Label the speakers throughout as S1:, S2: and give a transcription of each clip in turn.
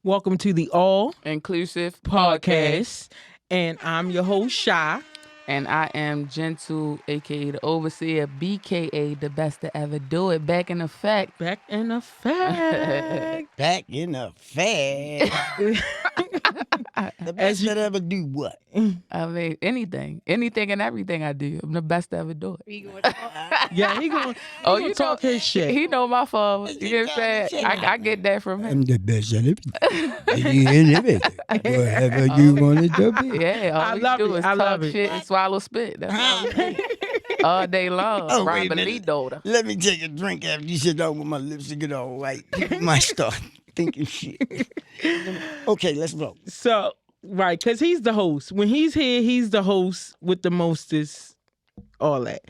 S1: Welcome to the All
S2: Inclusive
S1: Podcast, and I'm your host, Shy.
S2: And I am Gentle, aka the Overseer, BKA, the best to ever do it. Back in effect.
S1: Back in effect.
S3: Back in effect. The best that ever do what?
S2: I mean, anything and everything I do. I'm the best to ever do it.
S1: Yeah, he gonna talk his shit.
S2: He know my father. You know what I'm saying? I get that from him.
S3: I'm the best at everything. Whatever you want to do.
S2: Yeah, all
S1: I
S2: we
S1: love
S2: do
S1: it.
S2: is
S1: I love
S2: talk
S1: it.
S2: shit and swallow spit. That's all we do. All day long.
S3: Oh, wait a
S2: Robin
S3: minute.
S2: Lee daughter.
S3: Let me take a drink after you sit down with my lips to get all white. People might start thinking shit. Okay, let's roll.
S1: So, right, because he's the host. When he's here, he's the host with the mostest, all that.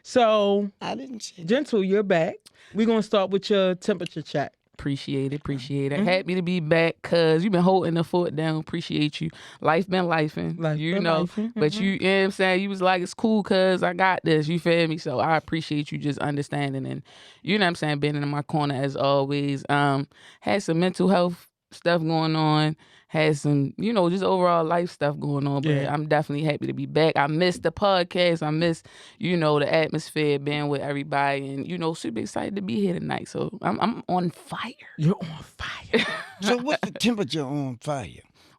S1: So,
S3: I didn't say that.
S1: Gentle, you're back. We're going to start with your temperature check.
S2: Appreciate it. Happy to be back because you've been holding the fort down. Appreciate you. Life been lifing. You know. But you know what I'm saying? You was like, it's cool because I got this. You feel me? So I appreciate you just understanding and, you know what I'm saying, being in my corner as always. Had some mental health stuff going on. Had some, you know, just overall life stuff going on. But
S1: Yeah.
S2: I'm definitely happy to be back. I missed the podcast. I missed, you know, the atmosphere, being with everybody. And, you know, super excited to be here tonight. So I'm on fire.
S1: You're on fire.
S3: So what's the temperature on fire?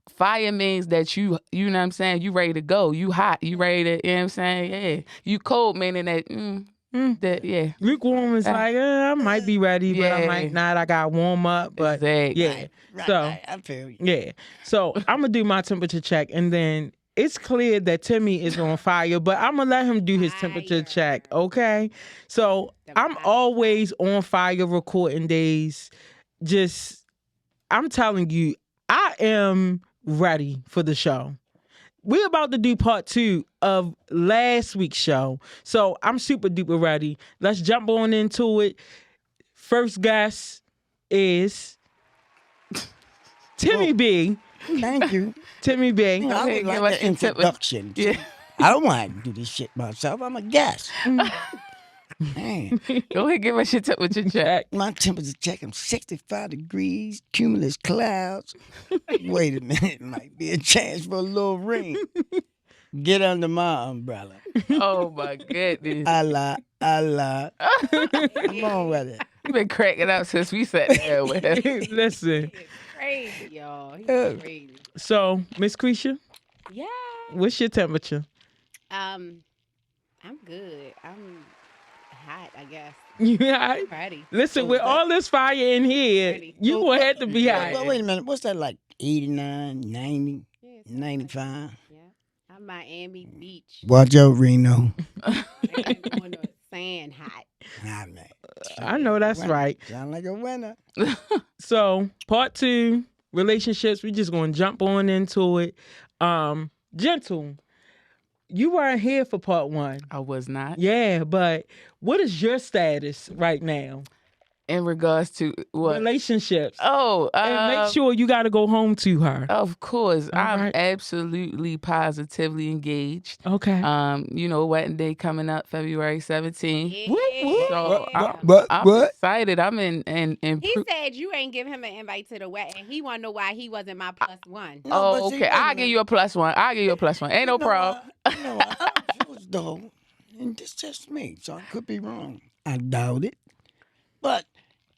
S2: Fire means that you know what I'm saying, you ready to go. You hot. You ready to, you know what I'm saying? Yeah. You cold, meaning that, yeah.
S1: Lukewarm is like, I might be ready, but I
S2: Yeah.
S1: might not. I got warm up, but
S2: Exactly.
S1: yeah.
S3: Right,
S1: So,
S3: right, I feel you.
S1: yeah. So I'm going to do my temperature check, and then it's clear that Timmy is on fire, but I'm going to let him do his temperature check, okay? So I'm always on fire recording days. Just, I'm telling you, I am ready for the show. We're about to do part 2 of last week's show. So I'm super duper ready. Let's jump on into it. First guest is Timmy B.
S3: Thank you.
S1: Timmy B.
S3: I
S2: ahead,
S3: would
S2: give
S3: like
S2: us
S3: the
S2: your tip.
S3: introduction.
S2: Yeah.
S3: I don't want to do this shit myself. I'm a guest. Man,
S2: Go ahead, give us your temperature check.
S3: my temperature check, I'm 65 degrees, cumulus clouds. Wait a minute, it might be a chance for a little rain. Get under my umbrella.
S2: Oh my goodness.
S3: Allah. Come on with it.
S2: You've been cracking up since we sat there with him.
S1: Listen.
S4: Crazy, y'all. He's crazy.
S1: So, Miss Creisha,
S4: Yeah.
S1: what's your temperature?
S4: I'm good. I'm hot, I guess.
S1: You all right?
S4: I'm ready.
S1: Listen, with all this fire in here,
S4: Ready.
S1: you gonna have to be
S3: But
S1: hot.
S3: wait a minute, what's that like? 89, 90,
S4: Yeah, it's
S3: 95?
S4: Yeah. I'm Miami Beach.
S3: Watch out, Reno.
S4: I'm on the sand hot.
S3: Nah, man.
S1: I know that's right.
S3: Sound like a winner.
S1: So, part 2, relationships. We just gonna jump on into it. Gentle, you weren't here for part 1.
S2: I was not.
S1: Yeah, but what is your status right now?
S2: In regards to what?
S1: Relationships.
S2: Oh,
S1: And make sure you got to go home to her.
S2: Of course.
S1: All
S2: I'm
S1: right.
S2: absolutely positively engaged.
S1: Okay.
S2: You know, wedding day coming up February 17th.
S4: Yeah.
S1: Whoop, whoop.
S2: So
S3: What?
S2: I'm excited. I'm in
S4: He said you ain't give him an invite to the wedding. He want to know why he wasn't my plus one.
S3: No,
S2: Oh,
S3: but see,
S2: okay.
S3: wait a
S2: I'll give
S3: minute.
S2: you a +1. Ain't no problem.
S3: You know, I confused though, and this just me, so I could be wrong. I doubt it. But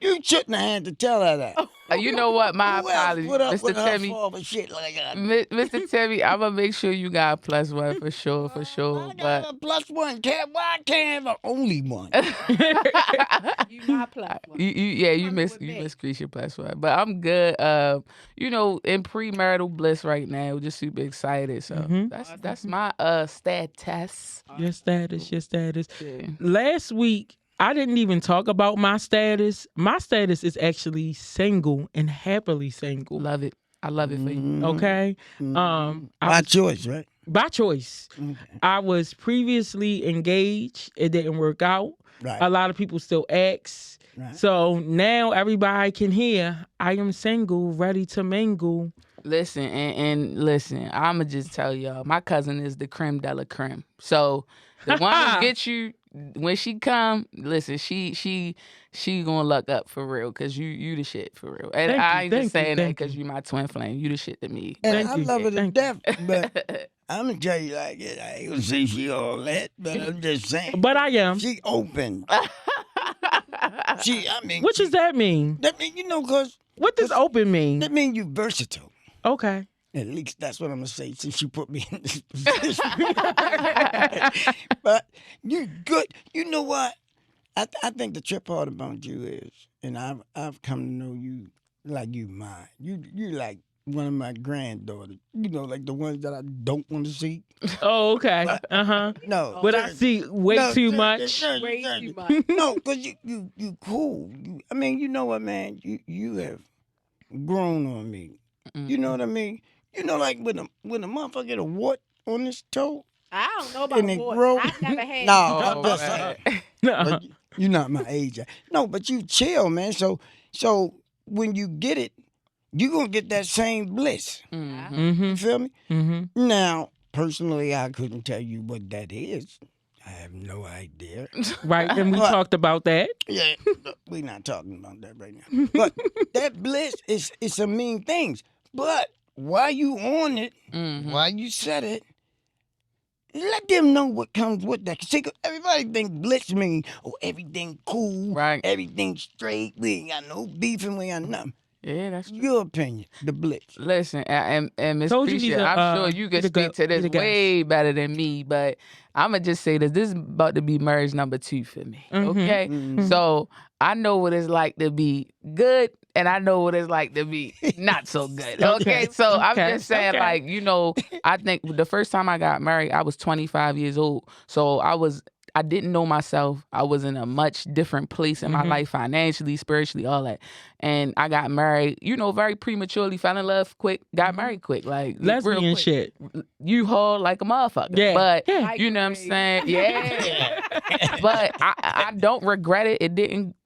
S3: You shouldn't have had to tell her that.
S2: You know what? My
S3: Who else
S2: apologies,
S3: put up
S2: Mr.
S3: with her
S2: Timmy.
S3: for shit like that?
S2: Mr. Timmy, I'm gonna make sure you got a +1 for sure, for sure.
S3: I got a +1. Why I can't have an only one?
S4: You my +1.
S2: You miss
S4: with me.
S2: Creature +1, but I'm good. In premarital bliss right now, just super excited. So that's my status.
S1: Your status.
S2: Yeah.
S1: Last week, I didn't even talk about my status. My status is actually single and happily single.
S2: Love it. I love it for you.
S1: Okay.
S3: By choice, right?
S1: By choice.
S3: Okay.
S1: I was previously engaged. It didn't work out.
S3: Right.
S1: A lot of people still ask.
S3: Right.
S1: So now everybody can hear I am single, ready to mingle.
S2: Listen, and listen, I'ma just tell y'all, my cousin is the creme de la creme. So the one who gets you when she come, listen, she gonna luck up for real, cause you the shit for real. And I ain't just saying that cause you my twin flame. You the shit to me.
S3: And
S1: Thank
S3: I
S1: you.
S3: love her to
S1: Thank
S3: death, but I'm gonna tell you like it. I ain't gonna say she all that, but I'm just saying.
S1: But I am.
S3: She open.
S1: What does that mean?
S3: That mean, cause
S1: What does open mean?
S3: that mean you versatile.
S1: Okay.
S3: At least that's what I'm gonna say since you put me in this position. But you good. You know what? I think the trip part about you is, and I've come to know you like you mine. You like one of my granddaughters. Like the ones that I don't want to see.
S1: Oh, okay.
S3: No,
S1: But I see way too much.
S4: Way too much.
S3: No, because you cool. You know what, man? You have grown on me. You know what I mean? Like when a motherfucker get a wart on his toe.
S4: I don't know about
S3: And it
S4: boys.
S3: grow.
S4: I never had.
S3: No,
S2: Oh,
S3: I'm just
S2: man.
S3: saying.
S1: No.
S3: But you're not my age. No, but you chill, man. So when you get it, you gonna get that same bliss.
S1: Mm-hmm.
S3: You feel me?
S1: Mm-hmm.
S3: Now, personally, I couldn't tell you what that is. I have no idea.
S1: Right. And we
S3: But-
S1: talked about that.
S3: Yeah, we're not talking about that right now. But that bliss is some mean things. But while you on it, while you said it, let them know what comes with that. See, 'cause everybody think bliss mean, everything cool,
S2: Right.
S3: everything straight. We ain't got no beef and we ain't got nothing.
S2: Yeah, that's true.
S3: Your opinion, the bliss.
S2: Listen, and Miss
S1: Told you
S2: Prisha,
S1: these are,
S2: I'm sure you can
S1: the
S2: speak to this
S1: the guys.
S2: way better than me, but I'm going to just say this. This is about to be marriage number 2 for me, okay? So I know what it's like to be good, and I know what it's like to be not so good, okay? So I'm just saying, I think the first time I got married, I was 25 years old. So I didn't know myself. I was in a much different place in my life, financially, spiritually, all that. And I got married, very prematurely, fell in love quick, got married quick. Like, real
S1: Lesbian
S2: quick.
S1: shit.
S2: You haul like a motherfucker.
S1: Yeah.
S2: But,
S1: Yeah.
S2: you know what I'm saying? Yeah. But I don't regret it. It didn't,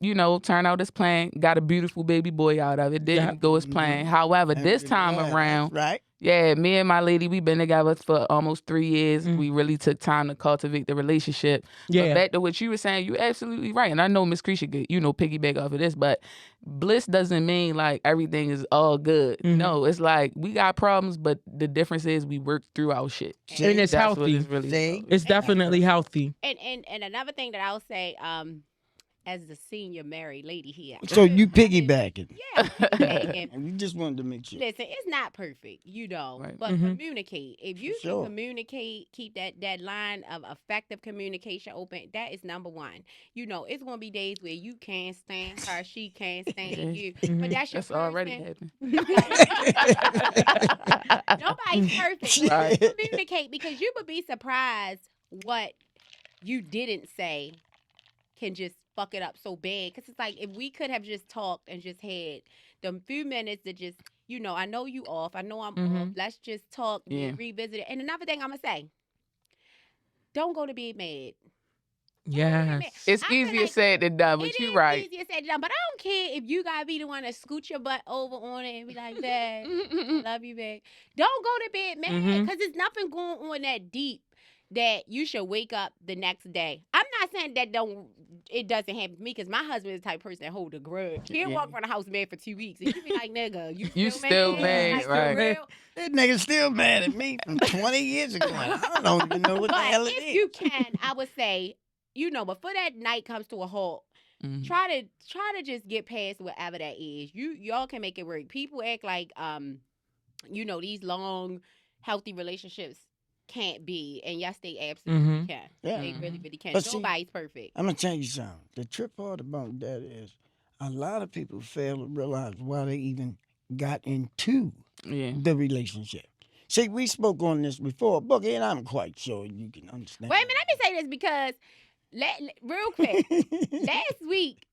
S2: turn out as planned. Got a beautiful baby boy out of it. Didn't go as planned. However, this time around,
S3: right?
S2: yeah, me and my lady, we've been together for almost 3 years. We really took time to cultivate the relationship.
S1: Yeah.
S2: But back to what you were saying, you're absolutely right. And I know Miss Creasha could, piggyback off of this, but bliss doesn't mean like everything is all good. No, it's like we got problems, but the difference is we work through our shit.
S1: And it's
S2: That's what
S1: healthy.
S2: it's really
S3: See?
S2: about.
S1: It's definitely healthy.
S4: And another thing that I'll say, as the senior married lady here.
S3: So you piggybacking.
S4: Yeah, piggybacking.
S3: And we just wanted to make sure.
S4: Listen, it's not perfect,
S2: Right.
S4: but communicate. If you
S3: For sure.
S4: can communicate, keep that line of effective communication open, that is number one. It's going to be days where you can't stand her, she can't stand you. But that's your
S2: That's already
S4: person.
S2: happened.
S4: Nobody's perfect.
S2: Right.
S4: Communicate, because you would be surprised what you didn't say can just fuck it up so bad. Because it's like, if we could have just talked and just had them few minutes to just, I know you off, I know I'm off, let's just talk, revisit it. And another thing I'm going to say, don't go to bed mad.
S1: Yes.
S2: It's
S4: I feel
S2: easier
S4: like
S2: said than done, but
S4: it
S2: you're
S4: is
S2: right.
S4: easier said than done, but I don't care if you gotta be the one to scoot your butt over on it and be like, "Babe, love you, babe." Don't go to bed mad, because there's nothing going on that deep that you should wake up the next day. I'm not saying that it doesn't happen to me, because my husband is the type of person that hold a grudge. He'll walk around the house mad for 2 weeks, and you be like, "Nigga, you still mad?"
S2: mad,
S4: Like,
S2: right?
S4: for real?
S3: That nigga still mad at me from 20 years ago. I don't even know what the hell it
S4: But if
S3: is.
S4: you can, I would say, before that night comes to a halt, try to just get past whatever that is. Y'all can make it work. People act like these long, healthy relationships can't be, and yes, they absolutely can.
S3: Yeah.
S4: They really, really can.
S3: But
S4: Nobody's perfect.
S3: I'm gonna tell you something. The trip part about that is a lot of people fail to realize why they even got into the relationship. See, we spoke on this before, Boogie, and I'm quite sure you can understand.
S4: Wait a minute, let me say this because real quick, last week.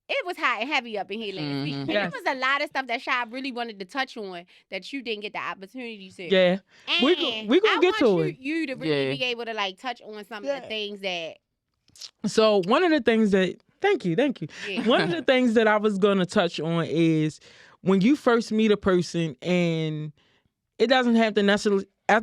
S4: It was hot and heavy up in here last week. And there was a lot of stuff that Shy really wanted to touch on that you didn't get the opportunity to.
S1: Yeah.
S4: And
S1: we gonna get to it.
S4: You to really be able to like touch on some of the things that.
S1: So one of the things that thank you.
S4: Yeah.
S1: One of the things that I was gonna touch on is when you first meet a person, and it doesn't have to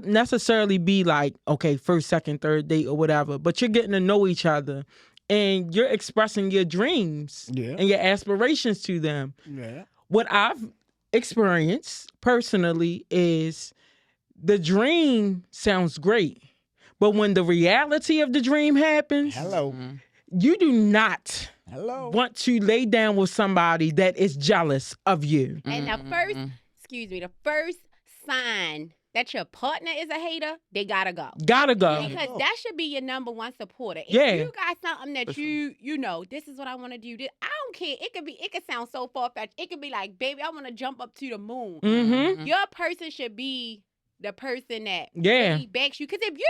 S1: necessarily be like, okay, first, second, third date or whatever, but you're getting to know each other. And you're expressing your dreams and your aspirations to them.
S3: Yeah.
S1: What I've experienced personally is the dream sounds great, but when the reality of the dream happens, you do not want to lay down with somebody that is jealous of you.
S4: And the first sign that your partner is a hater, they gotta go. Because that should be your number one supporter. If you got something that you know, this is what I want to do. I don't care. It could sound so far-fetched. It could be like, baby, I want to jump up to the moon. Your person should be the person that really backs you. Because if you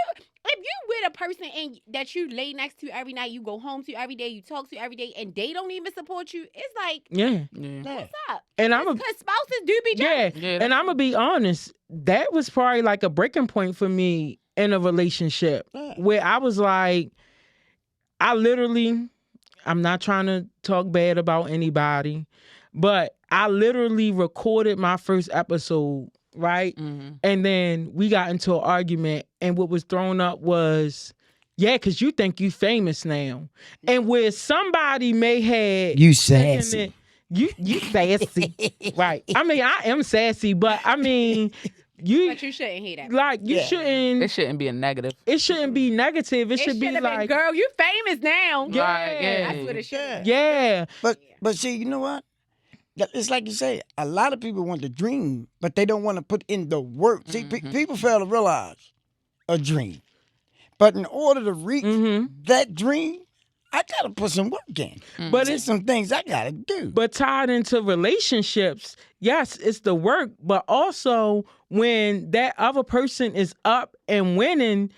S4: with a person and that you lay next to every night, you go home to every day, you talk to every day, and they don't even support you, it's like, what's up?
S1: And
S4: because spouses do be jealous.
S1: And I'm gonna be honest, that was probably like a breaking point for me in a relationship where I was like, I'm not trying to talk bad about anybody, but I literally recorded my first episode. Right? And then we got into an argument, and what was thrown up was, because you think you famous now. And where somebody may have...
S3: You sassy.
S1: You sassy. Right. I mean, I am sassy, but I mean...
S4: But you shouldn't hear that.
S1: Like, you shouldn't...
S2: It shouldn't be a negative.
S1: It shouldn't be negative. It should be like...
S4: Been, girl, you famous now.
S1: Yeah.
S4: That's what it should.
S1: Yeah.
S3: But see, you know what? It's like you say, a lot of people want to dream, but they don't want to put in the work. See, people fail to realize a dream. But in order to reach that dream, I got to put some work in. But there's some things I got to do.
S1: But tied into relationships, yes, it's the work, but also when that other person is up and winning,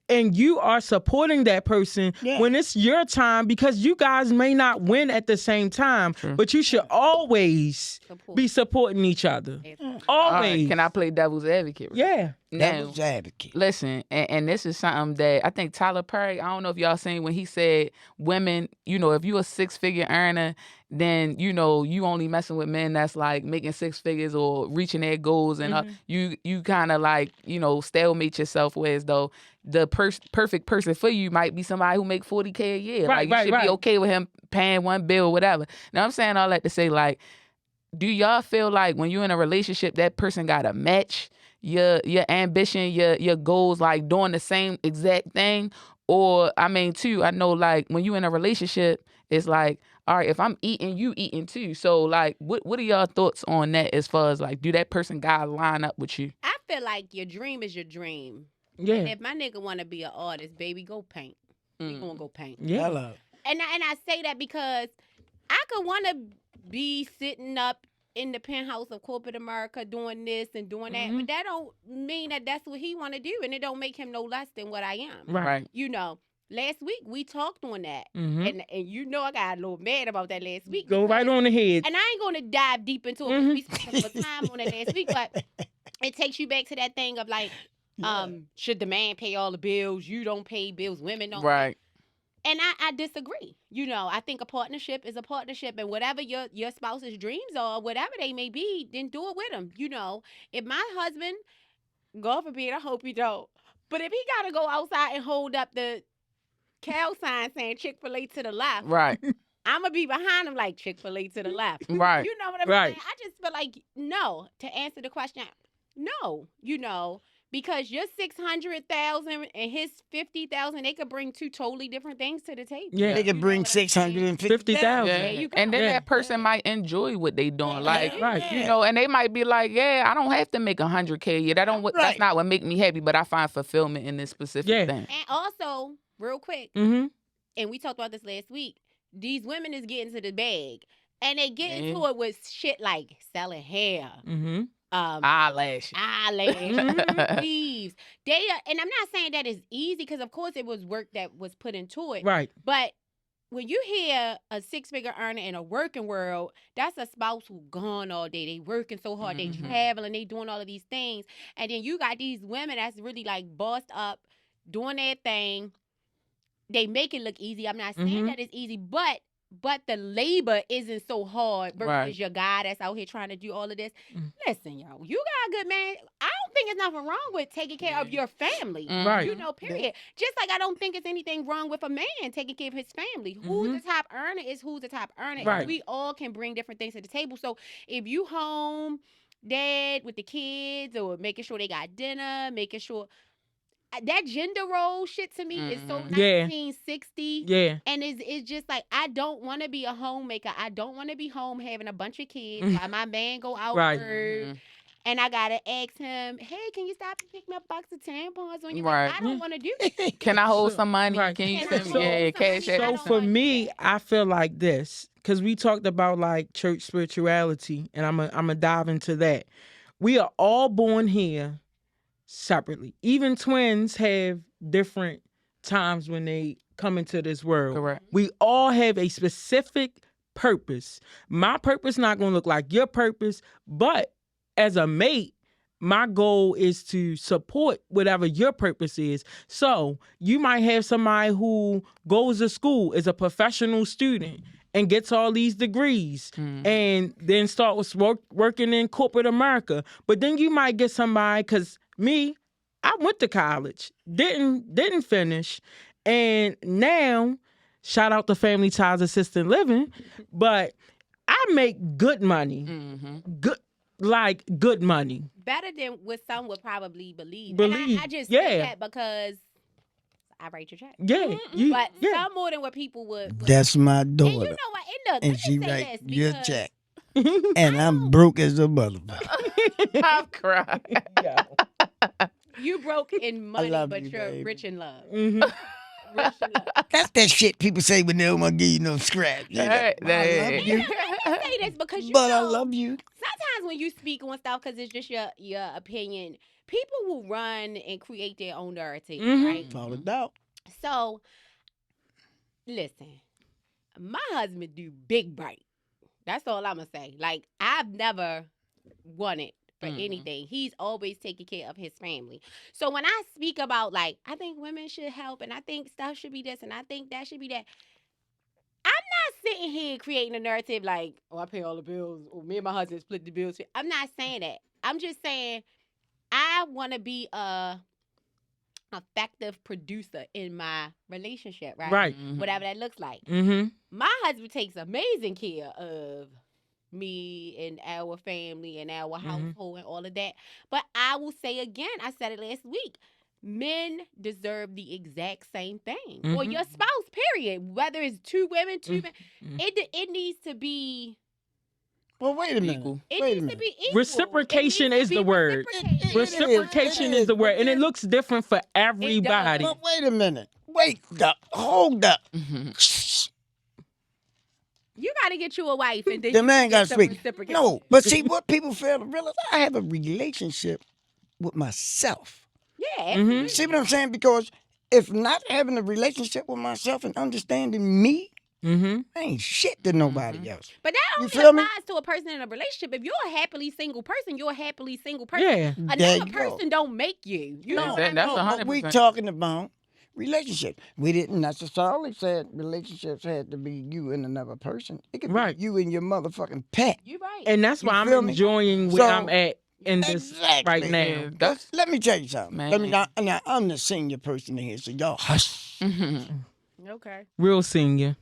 S1: and you are supporting that person when it's your time, because you guys may not win at the same time, but you should always be supporting each other. Always.
S2: Can I play devil's advocate?
S1: Yeah.
S3: Devil's advocate.
S2: Listen, and this is something that I think Tyler Perry, I don't know if y'all seen when he said women, if you a 6-figure earner, then, you only messing with men that's like making 6 figures or reaching their goals, and you kind of like, stalemate yourself, whereas though the perfect person for you might be somebody who make $40K a year. Like you should be okay with him paying one bill or whatever. Now I'm saying all that to say, like, do y'all feel like when you're in a relationship, that person got to match your ambition, your goals, like doing the same exact thing? Or, I mean, too, I know like when you in a relationship, it's like, all right, if I'm eating, you eating too. So like, what are y'all thoughts on that as far as like, do that person gotta line up with you?
S4: I feel like your dream is your dream.
S1: Yeah.
S4: And if my nigga want to be an artist, baby, go paint. We gonna go paint.
S1: Yeah.
S3: Hello.
S4: And I say that because I could want to be sitting up in the penthouse of corporate America doing this and doing that, but that don't mean that that's what he want to do, and it don't make him no less than what I am.
S1: Right.
S4: Last week we talked on that, and I got a little mad about that last week.
S1: Go right on the head.
S4: And I ain't going to dive deep into it. We spent some time on it last week, but it takes you back to that thing of like, should the man pay all the bills? You don't pay bills. Women don't.
S2: Right.
S4: And I disagree. I think a partnership is a partnership, and whatever your spouse's dreams are, whatever they may be, then do it with them. If my husband, God forbid, I hope he don't, but if he got to go outside and hold up the cow sign saying Chick-fil-A to the left,
S2: right,
S4: I'm going to be behind him like Chick-fil-A to the left.
S2: Right.
S4: You know what I'm saying? I just feel like, no, to answer the question, no, Because your 600,000 and his 50,000, they could bring two totally different things to the table.
S1: Yeah.
S3: They could bring 650,000.
S2: Yeah.
S4: There you go.
S2: And then
S1: Yeah.
S2: that person might enjoy what they doing. Like,
S1: Right.
S2: you know, and they might be like, yeah, I don't have to make 100K. Yeah, that's
S3: Right.
S2: not what make me happy, but I find fulfillment in this specific thing.
S4: And also, real quick,
S1: Mm-hmm.
S4: and we talked about this last week, these women is getting to the bag. And they get into it with shit like selling hair.
S1: Mm-hmm.
S2: Eyelash.
S4: Weaves. They are, and I'm not saying that is easy because of course it was work that was put into it.
S1: Right.
S4: But when you hear a 6-figure earner in a working world, that's a spouse who gone all day. They working so hard, they traveling, they doing all of these things. And then you got these women that's really like bossed up, doing their thing. They make it look easy. I'm not saying that it's easy, but the labor isn't so hard versus your guy that's out here trying to do all of this. Listen, y'all, you got a good man. I don't think there's nothing wrong with taking care of your family.
S1: Right.
S4: You know, period. Just like I don't think there's anything wrong with a man taking care of his family. Who's the top earner is who's the top earner.
S1: Right.
S4: And we all can bring different things to the table. So if you home, dad with the kids or making sure they got dinner, making sure... That gender role shit to me is so 1960.
S1: Yeah.
S4: And it's just like, I don't want to be a homemaker. I don't want to be home having a bunch of kids while my man go out work. And I got to ask him, hey, can you stop and pick me up a box of tampons on your back? I don't want to do that.
S2: Can I hold some money?
S1: Right.
S2: Can you
S4: Can I
S2: send
S4: hold
S2: me? Yeah,
S4: some
S2: cash
S4: money?
S2: app.
S1: So for me, I feel like this because we talked about like church spirituality, and I'm a dive into that. We are all born here separately. Even twins have different times when they come into this world.
S2: Correct.
S1: We all have a specific purpose. My purpose not going to look like your purpose, but as a mate, my goal is to support whatever your purpose is. So you might have somebody who goes to school, is a professional student, and gets all these degrees and then starts working in corporate America. But then you might get somebody, because me, I went to college, didn't finish, and now, shout out to Family Ties Assistant Living, but I make good money, good money.
S4: Better than what some would probably believe.
S1: And
S4: I just say that because I write your check.
S1: Yeah.
S4: But some more than what people would.
S3: That's my daughter.
S4: And you know what?
S3: And she write your check. And I'm broke as a motherfucker.
S2: I've cried.
S4: You broke in money, but you're
S3: baby.
S4: rich in love.
S1: Mm-hmm.
S4: Rich in love.
S3: That's that shit people say when they don't want to give you no scratch. I love you,
S4: I say this because you
S3: but
S4: know,
S3: I love you.
S4: sometimes when you speak on stuff, because it's just your opinion, people will run and create their own narrative, right?
S3: Call it out.
S4: So, listen, my husband do big bite. That's all I'm gonna say. Like, I've never wanted for anything. He's always taking care of his family. So when I speak about, like, I think women should help, and I think stuff should be this, and I think that should be that, I'm not sitting here creating a narrative like, oh, I pay all the bills, or me and my husband split the bills. I'm not saying that. I'm just saying I want to be a effective producer in my relationship, right?
S1: Right.
S4: Whatever that looks like.
S1: Mm-hmm.
S4: My husband takes amazing care of me and our family and our household and all of that. But I will say again, I said it last week, men deserve the exact same thing. Or your spouse, period. Whether it's two women, it needs to be...
S3: Well, wait a minute.
S2: Equal.
S4: It
S3: Wait a
S4: needs to
S3: minute.
S4: be equal.
S1: Reciprocation
S4: It needs
S1: is
S4: to
S1: the
S4: be
S1: word.
S4: reciprocated.
S1: Reciprocation is the word, and it looks different for everybody.
S3: But wait a minute. Hold up.
S4: You got to get you a wife, and then
S3: The
S4: you
S3: man got to
S4: some
S3: speak.
S4: reciprocation.
S3: No, but see what people fail to realize, I have a relationship with myself.
S4: Yeah. Absolutely.
S3: See what I'm saying? Because if not having a relationship with myself and understanding me, I ain't shit to nobody else.
S4: But that
S3: You
S4: only
S3: feel me?
S4: applies to a person in a relationship. If you're a happily single person, you're a happily single person.
S1: Yeah.
S3: There
S4: Another
S3: you go.
S4: person don't make you. You know
S3: No,
S4: what I mean?
S2: That's
S3: no, but
S2: 100%.
S3: we talking about relationship. We didn't necessarily say relationships had to be you and another person. It could
S1: Right.
S3: be you and your motherfucking pet.
S4: You right.
S1: And that's why
S3: You
S1: I'm
S3: feel me?
S1: enjoying where
S3: So-
S1: I'm at in this
S3: Exactly.
S1: right now.
S2: Yeah.
S3: But let me tell you something.
S2: Man.
S3: Let me now I'm the senior person in here, so y'all hush.
S4: Okay.
S1: Real senior.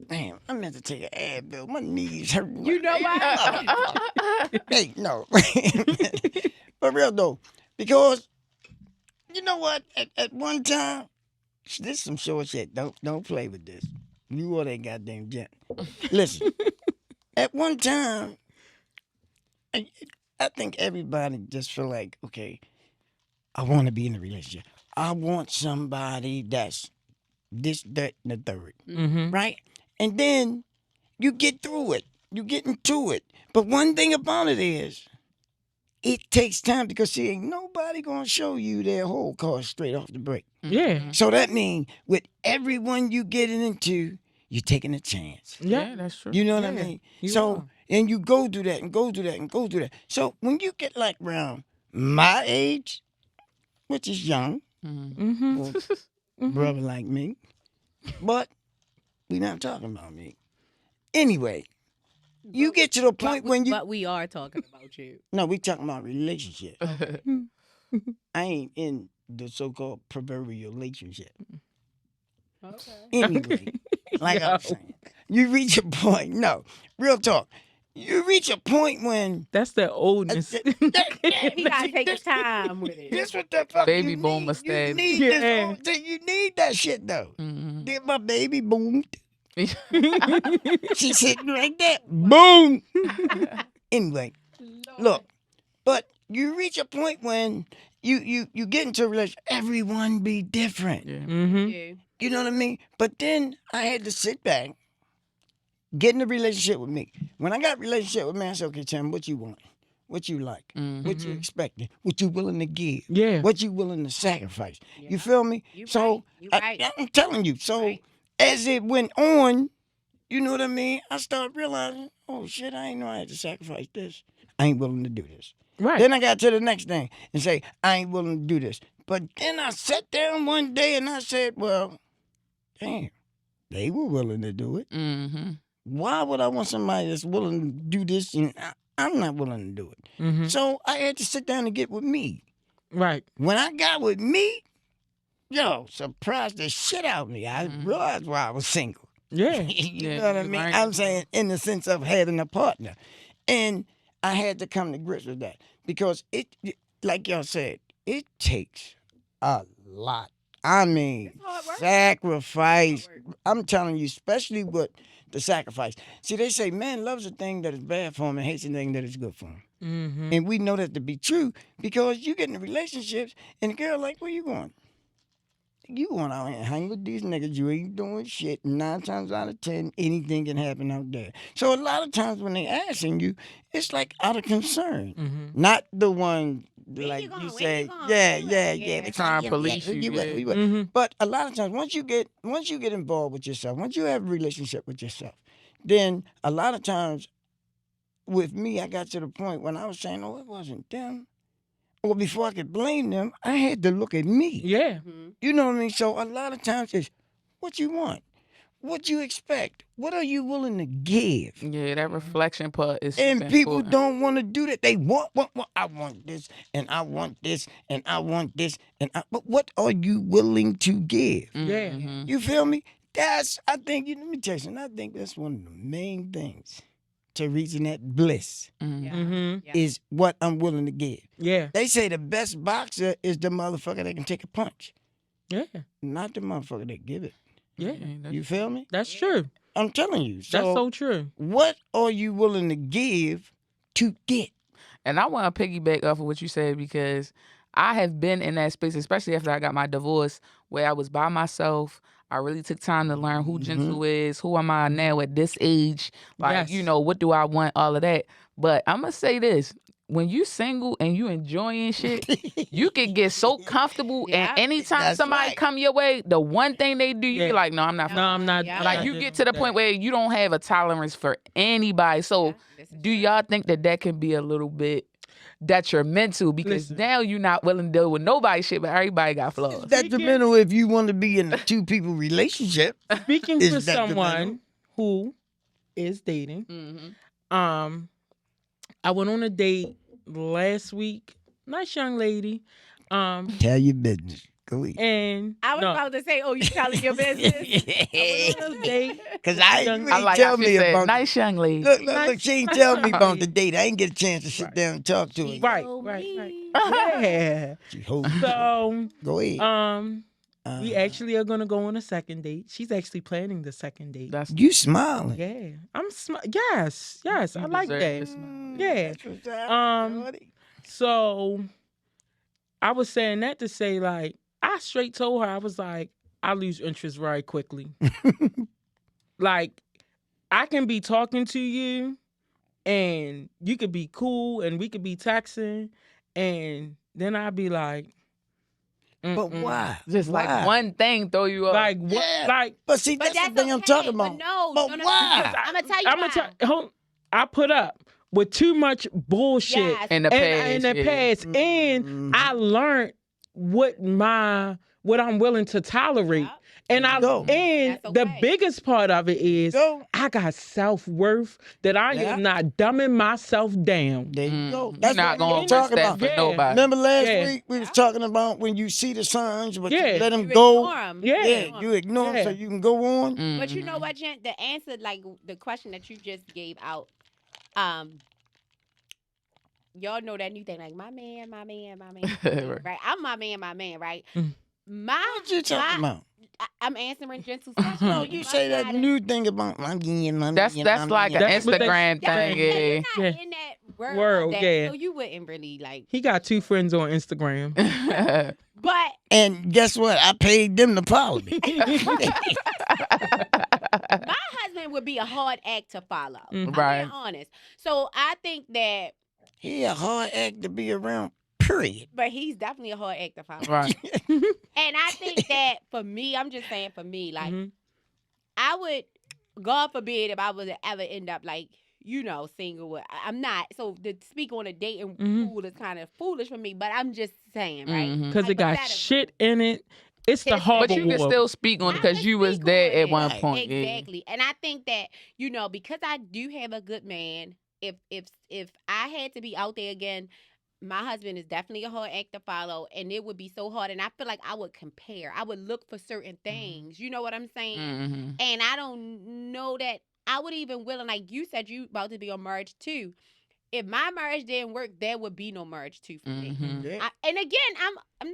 S3: Damn, I meant to take an Advil. My knees hurt.
S4: You know what?
S3: Hey, no. But real though, Because you know what? At one time, this is some short shit. Don't play with this. You all that goddamn gent. Listen, at one time, I, I think everybody just feel like, okay, I want to be in a relationship. I want somebody that's this, that, and the third,
S1: Mm-hmm.
S3: right? And then you get through it. You get into it. But one thing about it is, it takes time because see, ain't nobody gonna show you their whole car straight off the break.
S1: Yeah.
S3: So that means with everyone you getting into, you're taking a chance.
S2: Yeah, that's true.
S3: You know what I
S1: Yeah,
S3: mean?
S1: you
S3: So
S1: are.
S3: and you go through that and go through that and go through that. So when you get like around my age, which is young,
S1: Mm-hmm.
S3: well, brother like me, but we not talking about me. Anyway, you get to the point when you
S4: But we are talking about you.
S3: no, we talking about relationship. I ain't in the so-called proverbial relationship.
S4: Okay.
S3: Anyway, like I was
S1: Yo.
S3: saying, you reach a point. No, real talk. You reach a point when
S1: That's the oldness.
S4: He gotta take his time with it.
S3: this what the fuck
S2: Baby
S3: you
S2: boom
S3: need.
S2: must
S3: You
S2: stand.
S3: need
S1: Yeah.
S3: this. Whole thing. You need that shit though. Then my baby boomed. She's sitting right there. Boom. Anyway, look, but you reach a point when you get into a relationship. Everyone be different.
S2: Yeah.
S1: Mm-hmm.
S4: Yeah.
S3: You know what I mean? But then I had to sit back, get in a relationship with me. When I got a relationship with me, I said, okay, Tim, what you want? What you like? What you expecting? What you willing to give?
S1: Yeah.
S3: What you willing to sacrifice?
S4: Yeah.
S3: You feel me?
S4: You
S3: So
S4: right. You right.
S3: I'm telling you. So
S4: Right.
S3: as it went on, you know what I mean? I started realizing, oh shit, I ain't know I had to sacrifice this. I ain't willing to do this.
S1: Right.
S3: Then I got to the next thing and say, I ain't willing to do this. But then I sat down one day and I said, well, damn, they were willing to do it.
S2: Mm-hmm.
S3: Why would I want somebody that's willing to do this and I'm not willing to do it?
S1: Mm-hmm.
S3: So I had to sit down and get with me.
S1: Right.
S3: When I got with me, yo, surprised the shit out of me. I realized why I was single.
S1: Yeah.
S3: You
S2: Yeah,
S3: know what I
S2: you
S3: mean?
S2: learned
S3: I'm
S2: it.
S3: saying in the sense of having a partner. And I had to come to grips with that because like y'all said, it takes a lot. I mean,
S4: hard work.
S3: sacrifice.
S4: Hard work.
S3: I'm telling you, especially with the sacrifice. See, they say man loves a thing that is bad for him and hates a thing that is good for him.
S1: Mm-hmm.
S3: And we know that to be true because you get in relationships and the girl like, where you going? You going out and hang with these niggas, you ain't doing shit. 9 times out of 10, anything can happen out there. So a lot of times when they asking you, it's like out of concern.
S1: Mm-hmm.
S3: Not the one
S4: Where
S3: like
S4: you going?
S3: you
S4: Where
S3: say,
S4: you going?
S3: yeah,
S4: Where you
S3: yeah,
S4: at?
S3: yeah.
S4: Yeah.
S3: It's
S2: Trying
S3: like,
S2: to police you,
S3: you
S2: yeah.
S3: would.
S1: Mm-hmm.
S3: But a lot of times once you get involved with yourself, once you have a relationship with yourself, then a lot of times with me, I got to the point when I was saying, oh, it wasn't them. Or before I could blame them, I had to look at me.
S1: Yeah.
S4: Mhm.
S3: You know what I mean? So a lot of times it's what you want, what you expect, what are you willing to give?
S2: Yeah, that reflection part is
S3: And
S2: super
S3: people
S2: important.
S3: don't want to do that. They want. I want this, and I want this, and I want this, but what are you willing to give?
S1: Yeah.
S2: Mhm.
S3: You feel me? That's I think. Let me tell you something. I think that's one of the main things to reaching that bliss
S2: Mhm.
S4: Yeah.
S1: Mm-hmm.
S4: Yeah.
S3: is what I'm willing to give.
S1: Yeah.
S3: They say the best boxer is the motherfucker that can take a punch,
S1: Yeah.
S3: not the motherfucker that give it.
S1: Yeah.
S2: that's-
S3: You feel me?
S1: That's true.
S3: I'm telling you.
S1: That's so true.
S3: What are you willing to give to get?
S2: And I want to piggyback off of what you said because I have been in that space, especially after I got my divorce, where I was by myself. I really took time to learn who Gentle is, who am I now at this age, like,
S1: Yes.
S2: you know, what do I want, all of that. But I'm going to say this. When you single and you enjoying shit, you can get so comfortable.
S4: Yeah.
S2: And anytime
S3: That's
S2: somebody
S3: right.
S2: come your way, the one thing they do, you
S1: Yeah.
S2: be like, no, I'm not.
S1: No, I'm not.
S4: Yeah.
S1: I'm
S2: Like
S1: not
S2: you
S1: dealing
S2: get to the
S1: with
S2: point
S1: that.
S2: where you don't have a tolerance for anybody. So
S4: Yeah, this is
S2: do
S4: true.
S2: y'all think that can be a little bit detrimental because
S1: Listen.
S2: now you're not willing to deal with nobody shit, but everybody got flaws.
S3: It's detrimental if you want to be in a 2 people relationship.
S1: Speaking
S3: Is
S1: for
S3: that
S1: someone who is dating,
S2: Mm-hmm.
S1: I went on a date last week. Nice young lady.
S3: Tell your business. Go ahead.
S1: And
S4: I was about to say, oh, you telling your business?
S3: Because I
S2: I
S3: ain't
S2: like
S3: tell
S2: how
S3: me
S2: she said,
S3: about
S2: nice young lady.
S3: Look, she ain't tell me about the date. I ain't get a chance to sit down and talk to her.
S1: Right. Yeah.
S3: She holds
S1: So,
S3: go ahead.
S1: we actually are gonna go on a second date. She's actually planning the second date.
S2: That's
S3: You smiling.
S1: Yeah, yes, I like
S2: deserve
S1: that.
S2: to smile.
S1: Yeah.
S3: That's what's happening, buddy.
S1: So I was saying that to say, like, I straight told her, I was like, I lose interest very quickly. Like, I can be talking to you and you could be cool and we could be texting, and then I'd be like,
S3: But why?
S2: Just
S3: Why?
S2: like one thing throw you off.
S1: like what?
S3: Yeah.
S1: Like,
S3: But see,
S4: But
S3: that's the thing I'm
S4: okay,
S3: talking about.
S4: But no,
S3: But why?
S4: I'm gonna tell you why.
S1: I put up with too much bullshit
S4: Yes.
S2: In the
S1: in
S2: past,
S1: the
S2: yeah.
S1: past, and I learned what I'm willing to tolerate.
S4: Yep.
S1: And
S4: That's
S1: the
S4: okay.
S1: biggest part of it is I got self-worth that I am not dumbing myself down.
S3: There you go.
S2: You're
S3: That's
S2: not
S3: what
S2: going
S3: I'm
S2: to
S3: talking
S2: that
S3: about.
S2: for
S1: Yeah.
S2: nobody.
S3: Remember last
S1: Yeah.
S3: week we was talking about when you see the signs, but you
S1: Yeah.
S3: let them
S4: You
S3: go.
S4: ignore 'em.
S1: Yeah.
S3: You ignore them so
S1: Yeah.
S3: you can go on.
S4: But you know what, Jen? The answer, like the question that you just gave out, y'all know that new thing, like my man,
S2: Right.
S4: right? I'm my man, right?
S1: Mm.
S3: What you talking about?
S4: I'm answering Gentle's question.
S3: No, you say that new thing about my man.
S2: That's like an
S1: That's what they-
S2: Instagram thing.
S4: You're
S2: Yeah.
S4: not in that
S1: World,
S4: that,
S1: yeah.
S4: so you wouldn't really like.
S1: He got 2 friends on Instagram.
S4: But
S3: And guess what? I paid them to follow me.
S4: my husband would be a hard act to follow. I'm
S2: Right.
S4: being honest. So I think that,
S3: He a hard act to be around, period.
S4: but he's definitely a hard act to follow.
S2: Right.
S4: And I think that for me, I'm just saying for me, like
S1: Mhm.
S4: I would, God forbid, if I was to ever end up like, single. I'm not. So to speak on a dating pool is kind of foolish for me, but I'm just saying, right?
S2: Mhm.
S1: Because it got
S4: Hypothetical.
S1: shit in it. It's the
S4: But
S1: harbor
S2: But you can
S1: war.
S2: still speak on it
S4: I
S2: because
S4: can
S2: you was
S4: speak
S2: there
S4: on
S2: at
S4: it.
S2: one
S3: Right.
S2: point. Yeah.
S4: Exactly. And I think that, because I do have a good man, if I had to be out there again, my husband is definitely a hard act to follow, and it would be so hard. And I feel like I would compare. I would look for certain things. You know what I'm saying?
S2: Mhm.
S4: And I don't know that I would even willing, like you said, you about to be on marriage too. If my marriage didn't work, there would be no marriage too for me.
S2: Mhm.
S3: Yeah.
S4: And again, I'm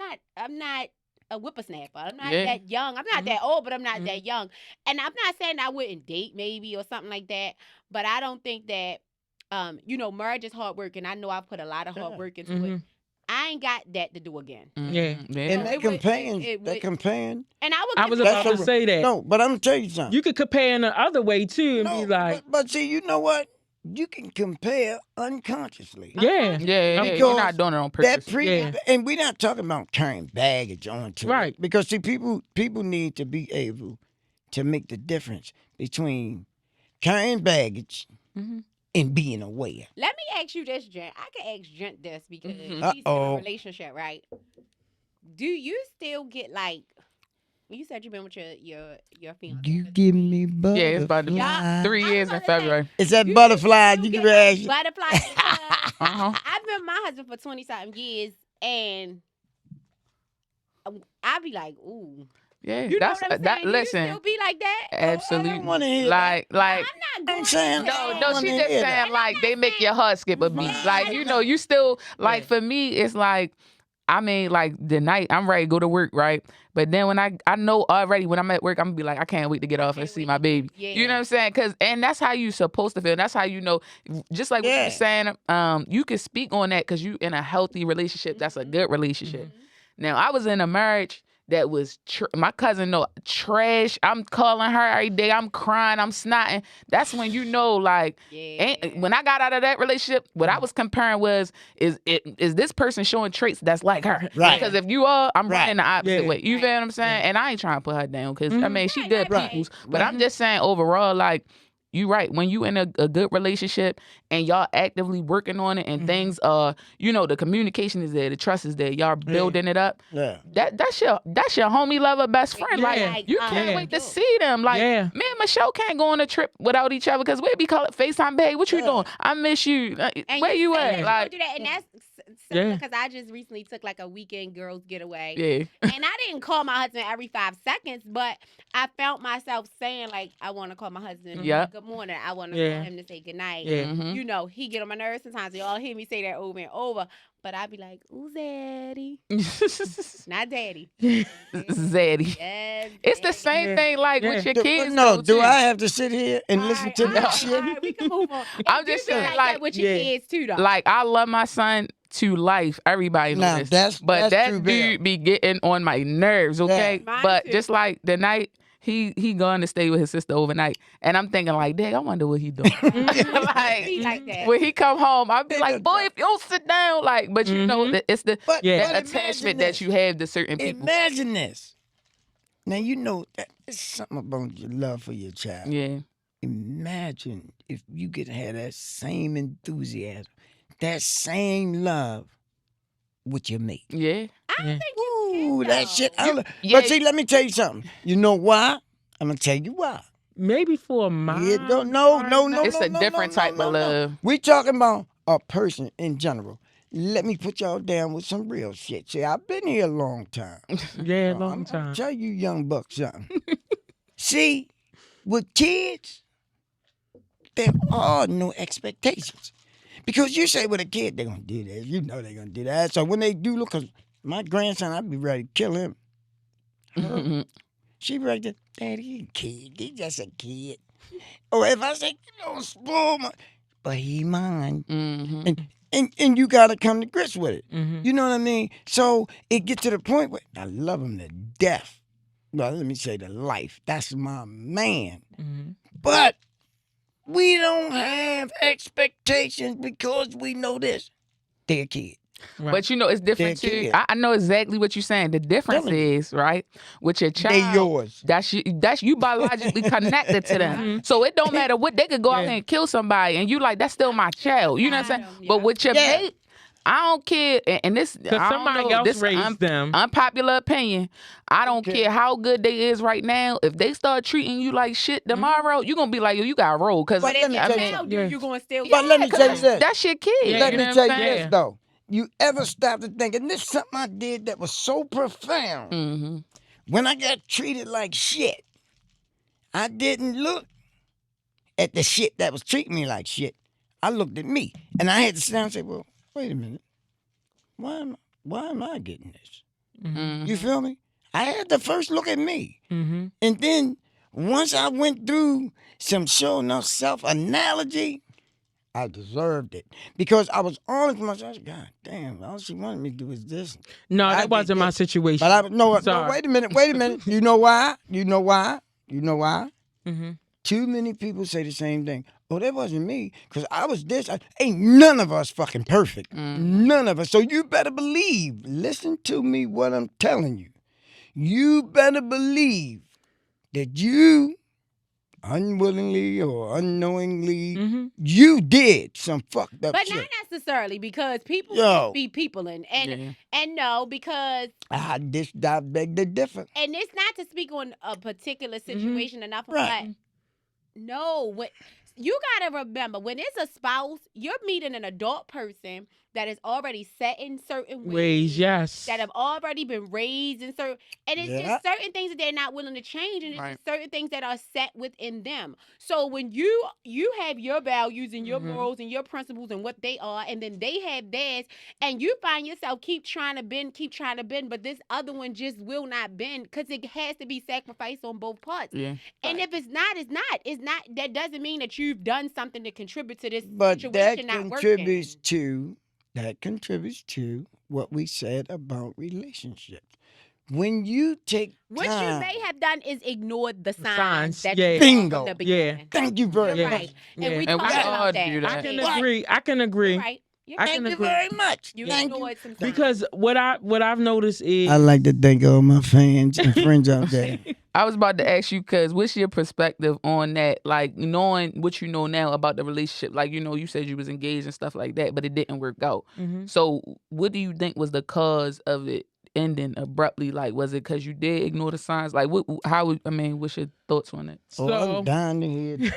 S4: not a whippersnapper. I'm not
S2: Yeah.
S4: that young. I'm not that old, but I'm not that young. And I'm not saying I wouldn't date maybe or something like that. But I don't think that, marriage is hard work, and I know I put a lot of hard work into it. I ain't got that to do again.
S1: Yeah.
S2: Yeah.
S3: And
S4: So
S3: that
S4: it would-
S3: companion,
S4: it
S3: that
S4: would-
S3: companion.
S4: And I would.
S1: I was
S4: compare-
S1: about to say that.
S3: No, but I'm gonna tell you something.
S1: You could compare in the other way too and be like,
S3: but see, you know what? You can compare unconsciously.
S1: yeah.
S2: Yeah.
S3: Because
S2: You're not doing it on purpose.
S1: Yeah.
S3: And we're not talking about carrying baggage onto
S1: Right.
S3: it. Because see, people need to be able to make the difference between carrying baggage and being aware.
S4: Let me ask you this, Jen. I can ask Jen this because she's in
S3: Uh-oh.
S4: a relationship, right? Do you still get like? You said you've been with your fiance.
S3: You give me butterfly.
S2: Yeah, it's about to be
S4: Yeah.
S2: 3 years in
S4: about to say-
S2: February.
S3: It's that
S4: You
S3: butterfly.
S4: still
S3: You
S4: get
S3: can
S4: like
S3: ask.
S4: butterflies.
S2: Uh-huh.
S4: I've been with my husband for 20-something years, and I be like, ooh.
S2: Yeah,
S4: You know
S2: that's
S4: what I'm
S2: that.
S4: saying? Do
S2: Listen,
S4: you still be like that?
S2: absolutely.
S3: I don't wanna hear
S2: like,
S4: I'm not going
S3: I'm saying-
S2: no,
S4: there.
S2: no, she
S3: wanna
S2: just
S3: hear
S2: saying
S3: that.
S2: like they make your heart skip a beat.
S3: Right.
S2: Like you still like
S1: Yeah.
S2: for me, it's like. I mean, like the night I'm ready to go to work, right? But then when I know already when I'm at work, I'm gonna be like, I can't wait to get off and see my baby.
S4: Yeah.
S2: You know what I'm saying? And that's how you supposed to feel. That's how you know. Just like what you
S3: Yeah.
S2: were saying, you can speak on that because you in a healthy relationship. That's a good relationship. Now I was in a marriage that was my cousin know trash. I'm calling her every day. I'm crying. I'm snotting. That's when you know, like, when I got out of that relationship, what I was comparing was, is this person showing traits that's like her?
S3: Right.
S2: Because if you are, I'm
S3: Right.
S2: running the opposite
S1: Yeah.
S2: way. You feel what I'm saying? And I ain't trying to put her down because I mean she
S4: Right,
S2: good
S4: right,
S2: peoples. But I'm just saying overall, like. You right. When you in a good relationship and y'all actively working on it and things are, the communication is there, the trust is there, y'all building it up.
S3: Yeah.
S2: That's your homie lover best friend.
S1: Yeah.
S2: Like you can't
S1: Yeah.
S2: wait to see them. Like
S1: Yeah.
S2: me and Michelle can't go on a trip without each other because we be calling FaceTime, babe. What you doing? I miss you.
S4: And
S2: Where you
S4: say
S2: at?
S4: that
S2: Like
S4: do that, and that's
S1: Yeah.
S4: because I just recently took like a weekend girls getaway.
S2: Yeah.
S4: And I didn't call my husband every 5 seconds, but I felt myself saying like, I want to call my husband good morning. I want to call him to say good night.
S1: Yeah.
S2: Mm-hmm.
S4: You know, he get on my nerves sometimes. Y'all hear me say that over and over. But I'd be like, ooh, Zaddy. Not daddy.
S2: Zaddy.
S4: Yes,
S2: It's the
S4: daddy.
S2: same thing like with your kids.
S3: No,
S2: though,
S3: do
S2: too.
S3: I have to sit here and listen to that shit?
S4: All right, we can move on.
S2: I'm just saying,
S4: like
S2: like,
S4: that with your kids too, though.
S2: Like, I love my son to life. Everybody
S3: Now,
S2: knows this. But
S3: that's
S2: that
S3: true,
S2: dude
S3: Bill.
S2: be getting on my nerves, okay?
S4: Mine
S2: But
S4: too.
S2: just like the night he going to stay with his sister overnight, and I'm thinking like, dang, I wonder what he doing.
S4: Be like that.
S2: When he come home, I'll be like, boy, if you don't sit down, like, but you know, it's the
S3: But
S2: attachment that you have to certain people.
S3: Imagine this. Now, you know, it's something about your love for your child.
S2: Yeah.
S3: Imagine if you could have that same enthusiasm, that same love with your mate.
S2: Yeah.
S4: I don't think you
S3: Ooh,
S4: can,
S3: that
S4: though.
S3: shit.
S2: Yeah.
S3: But see, let me tell you something. You know why? I'm going to tell you why.
S1: Maybe for a mom.
S3: Yeah, no.
S2: It's a different type of love.
S3: We talking about a person in general. Let me put y'all down with some real shit. See, I've been here a long time.
S1: Yeah, long
S3: I'm
S1: time.
S3: tell you young bucks something. See, with kids, there are no expectations. Because you say with a kid, they're going to do this. You know they're going to do that. So when they do, look, because my grandson, I'd be ready to kill him. She be right there, Daddy, he a kid. He just a kid. Or if I say, you don't spoil my... But he mine. And you got to come to grips with it. You know what I mean? So it gets to the point where I love him to death. Well, let me say to life. That's my man. But we don't have expectations because we know this. They're a kid.
S1: Right.
S2: But you know, it's different
S3: They're
S2: too.
S3: kids.
S2: I know exactly what you're saying. The difference
S3: Telling you.
S2: is, right, with your child.
S3: They yours.
S2: That's you biologically connected to them. So it don't matter what they could go out here and kill somebody, and you like that's still my child. You know what I'm saying?
S4: Yeah.
S2: But with your mate, I don't care. And this,
S1: Because
S2: I don't
S1: somebody
S2: know,
S1: else
S2: this
S1: raised them.
S2: unpopular opinion. I don't care how good they is right now. If they start treating you like shit tomorrow, you gonna be like, yo, you got to roll. Cause
S3: But let me tell you something.
S4: you're going to still
S3: But let me tell you this.
S2: that's your kid.
S1: Yeah,
S3: Let
S2: you
S3: me
S2: know
S3: tell
S2: what
S3: you
S2: I'm
S3: this,
S2: saying?
S3: though. You ever stop to think, and this is something I did that was so profound. When I got treated like shit, I didn't look at the shit that was treating me like shit. I looked at me. And I had to sit down and say, well, wait a minute. Why am I getting this? You feel me? I had to first look at me. And then once I went through some show enough self-analogy, I deserved it. Because I was honest with myself. I said, God damn, all she wanted me to do is this.
S1: No,
S3: I
S1: that
S3: did
S1: wasn't my
S3: this.
S1: situation.
S3: But no,
S1: Sorry.
S3: wait a minute. You know why? Too many people say the same thing. Oh, that wasn't me, because I was this. Ain't none of us fucking perfect. None of us. So you better believe, listen to me what I'm telling you. You better believe that you, unwillingly or unknowingly, you did some fucked up
S4: But
S3: shit.
S4: not necessarily, because people
S3: Yo.
S4: be peopling. And no, because...
S3: I beg to differ.
S4: And it's not to speak on a particular situation or nothing,
S3: Right.
S4: but no, what you gotta remember, when it's a spouse, you're meeting an adult person that is already set in certain ways,
S1: yes.
S4: that have already been raised in certain, and it's
S3: Yeah.
S4: just certain things that they're not willing to change, and it's
S2: Right.
S4: just certain things that are set within them. So when you have your values and your morals and your principles and what they are, and then they have theirs, and you find yourself keep trying to bend, but this other one just will not bend, because it has to be sacrificed on both parts.
S2: Yeah.
S4: And if it's not, it's not. It's not. That doesn't mean that you've done something to contribute to this
S3: But
S4: situation
S3: that
S4: not
S3: contributes
S4: working.
S3: to what we said about relationships. When you take
S4: What
S3: time,
S4: you may have done is ignored the signs
S1: signs,
S4: that
S1: yeah.
S4: you saw
S3: Bingo.
S4: from the beginning.
S3: thank you very
S4: You're
S3: much.
S4: right.
S1: Yeah.
S4: And we
S2: And we
S4: talked
S2: all
S4: about
S2: do
S4: that.
S2: that.
S1: I can
S4: Yeah.
S1: agree. I can agree.
S4: You're right. You're
S1: I
S4: right.
S1: can
S3: Thank you
S1: agree.
S3: very much.
S4: You
S3: Thank you.
S4: ignored some signs.
S1: Because what I've noticed is
S3: I like to thank all my fans and friends out there.
S2: I was about to ask you, cause what's your perspective on that? Like, knowing what you know now about the relationship, like, you know, you said you was engaged and stuff like that, but it didn't work out. So what do you think was the cause of it ending abruptly? Like, was it because you did ignore the signs? Like, what's your thoughts on it?
S3: I'm dying to hear.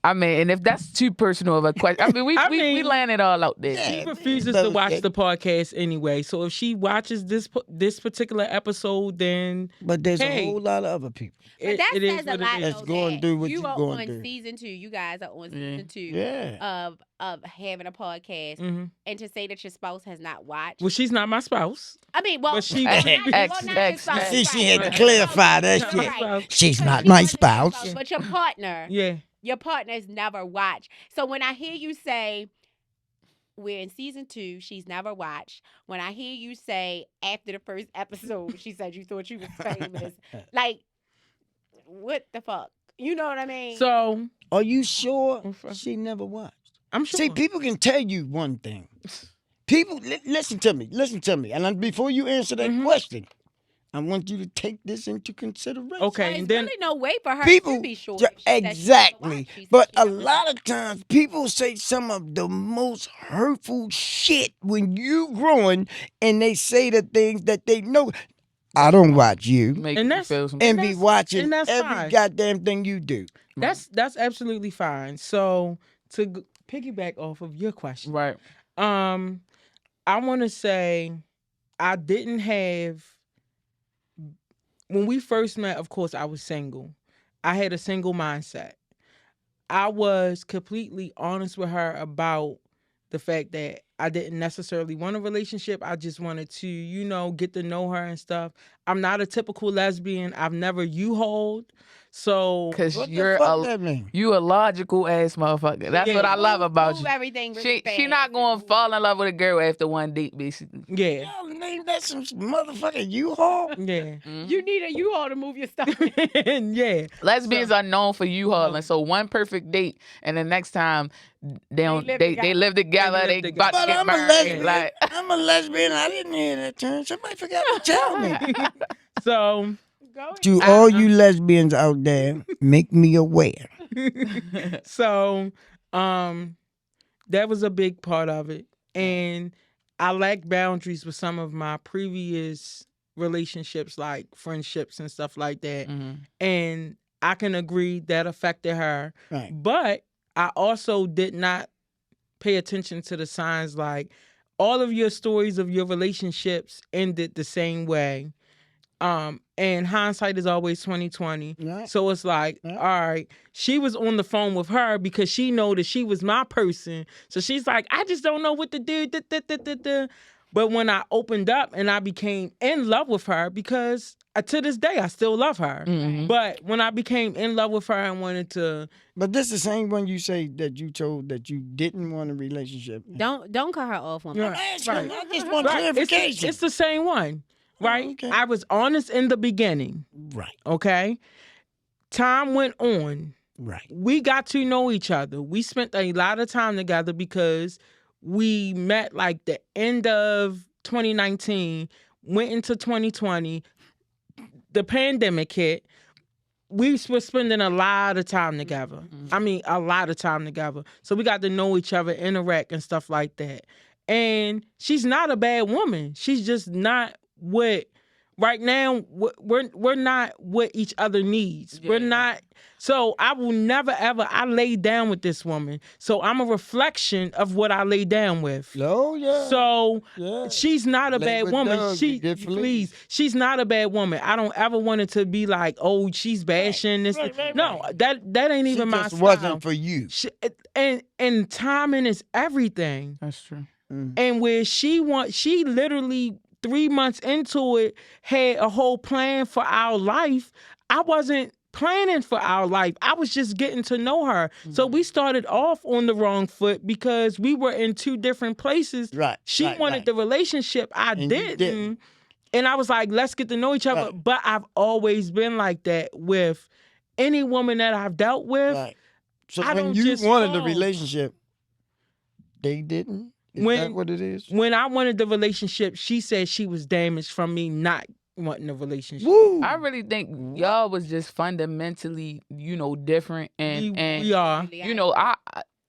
S2: I mean, and if that's too personal of a question, I mean, we laying it all out there.
S1: She refuses to watch the podcast anyway. So if she watches this particular episode, then
S3: But there's a whole lot of other people.
S4: But that
S1: it is
S4: says a
S1: what it
S4: lot.
S1: is.
S3: That's going through what
S4: you
S3: you're
S4: are
S3: going
S4: on
S3: through.
S4: season 2. You guys are on season 2
S3: Yeah.
S4: of having a podcast, and to say that your spouse has not watched.
S1: Well, she's not my spouse.
S4: I mean, well,
S1: But she-
S4: not your
S2: Ex-
S4: spouse,
S3: See, she
S4: right.
S3: had to clarify that shit.
S4: Right.
S3: She's
S4: Because
S3: not
S4: she
S3: my
S4: wasn't your
S3: spouse.
S4: But your partner,
S1: Yeah.
S4: your partner's never watched. So when I hear you say we're in season 2, she's never watched. When I hear you say after the first episode, she said you thought you was famous. Like, what the fuck? You know what I mean?
S1: So
S3: Are you sure she never watched?
S1: I'm sure.
S3: See, people can tell you one thing. People, listen to me. And before you answer that question, I want you to take this into consideration.
S1: Okay,
S4: There's
S1: and then
S4: really no way for her
S3: People,
S4: to be sure.
S3: yeah,
S4: if she said she never
S3: exactly.
S4: watched. She said
S3: But
S4: she
S3: a
S4: never
S3: lot of times, people say some of the most hurtful shit when you growing, and they say the things that they know. I don't watch you,
S2: Make
S1: And
S2: you
S1: that's-
S2: feel some
S3: and be watching
S1: and that's
S3: every
S1: fine.
S3: goddamn thing you do.
S1: That's absolutely fine. So to piggyback off of your question,
S2: right.
S1: I want to say I didn't have. When we first met, of course, I was single. I had a single mindset. I was completely honest with her about the fact that I didn't necessarily want a relationship. I just wanted to, get to know her and stuff. I'm not a typical lesbian. I've never U-hauled. So
S2: Because
S3: What
S2: you're
S3: the fuck that mean?
S2: you a logical ass motherfucker. That's
S1: Yeah.
S2: what I love about
S4: Move
S2: you.
S4: everything really
S2: She
S4: fast.
S2: not going to fall in love with a girl after one date, basically.
S1: yeah.
S3: Y'all name that some motherfucking U-Haul?
S1: Yeah.
S4: You need a U-Haul to move your stuff.
S1: Yeah.
S2: Lesbians are known for U-hauling. So one perfect date, and the next time they
S4: live
S2: live
S4: together.
S2: together.
S1: They
S2: They
S1: live
S2: about to
S3: But
S2: get
S3: I'm a
S2: married.
S3: lesbian.
S2: Like,
S3: I'm a lesbian. I didn't hear that term. Somebody forgot to tell me.
S1: So
S4: Go ahead.
S3: To all you lesbians out there, make me aware.
S1: so that was a big part of it. And I lacked boundaries with some of my previous relationships, like friendships and stuff like that. And I can agree that affected her.
S3: Right.
S1: But I also did not pay attention to the signs, like all of your stories of your relationships ended the same way. And hindsight is always 20/20.
S3: Right.
S1: So it's like,
S3: Right.
S1: all right, she was on the phone with her because she know that she was my person. So she's like, I just don't know what to do. But when I opened up and I became in love with her, because to this day I still love her. But when I became in love with her and wanted to,
S3: But this is the same one you say that you told that you didn't want a relationship.
S4: Don't cut her off on
S1: Right.
S4: purpose.
S3: I just want
S1: right,
S3: clarification.
S1: it's the same one, right?
S3: okay.
S1: I was honest in the beginning.
S3: Right.
S1: Okay. Time went on.
S3: Right.
S1: We got to know each other. We spent a lot of time together because we met like the end of 2019, went into 2020. The pandemic hit. We were spending a lot of time together. I mean, a lot of time together. So we got to know each other, interact and stuff like that. And she's not a bad woman. She's just not what right now we're not what each other needs.
S2: Yeah.
S1: We're not. So I will never ever. I lay down with this woman. So I'm a reflection of what I lay down with.
S3: Oh yeah.
S1: So
S3: yeah.
S1: she's not a
S3: Lay
S1: bad
S3: with
S1: woman.
S3: Doug,
S1: She
S3: you get fleas.
S1: she's not a bad woman. I don't ever want it to be like, oh, she's bashing this.
S3: Right,
S1: no,
S3: right.
S1: that ain't
S3: She
S1: even my
S3: just
S1: style.
S3: wasn't for you.
S1: And timing is everything.
S2: that's true.
S1: And where she literally 3 months into it had a whole plan for our life. I wasn't planning for our life. I was just getting to know her. So we started off on the wrong foot because we were in two different places.
S3: Right.
S1: She
S3: right,
S1: wanted
S3: right.
S1: the relationship. I
S3: And you
S1: didn't.
S3: didn't.
S1: And I was like, let's get to know each other.
S3: Right.
S1: But I've always been like that with any woman that I've dealt with.
S3: Right. So
S1: I
S3: when
S1: don't
S3: you
S1: just
S3: wanted the
S1: fall.
S3: relationship, they didn't? Is that what it is?
S1: When I wanted the relationship, she said she was damaged from me not wanting a relationship.
S3: Woo!
S2: I really think y'all was just fundamentally, different, and
S1: We are.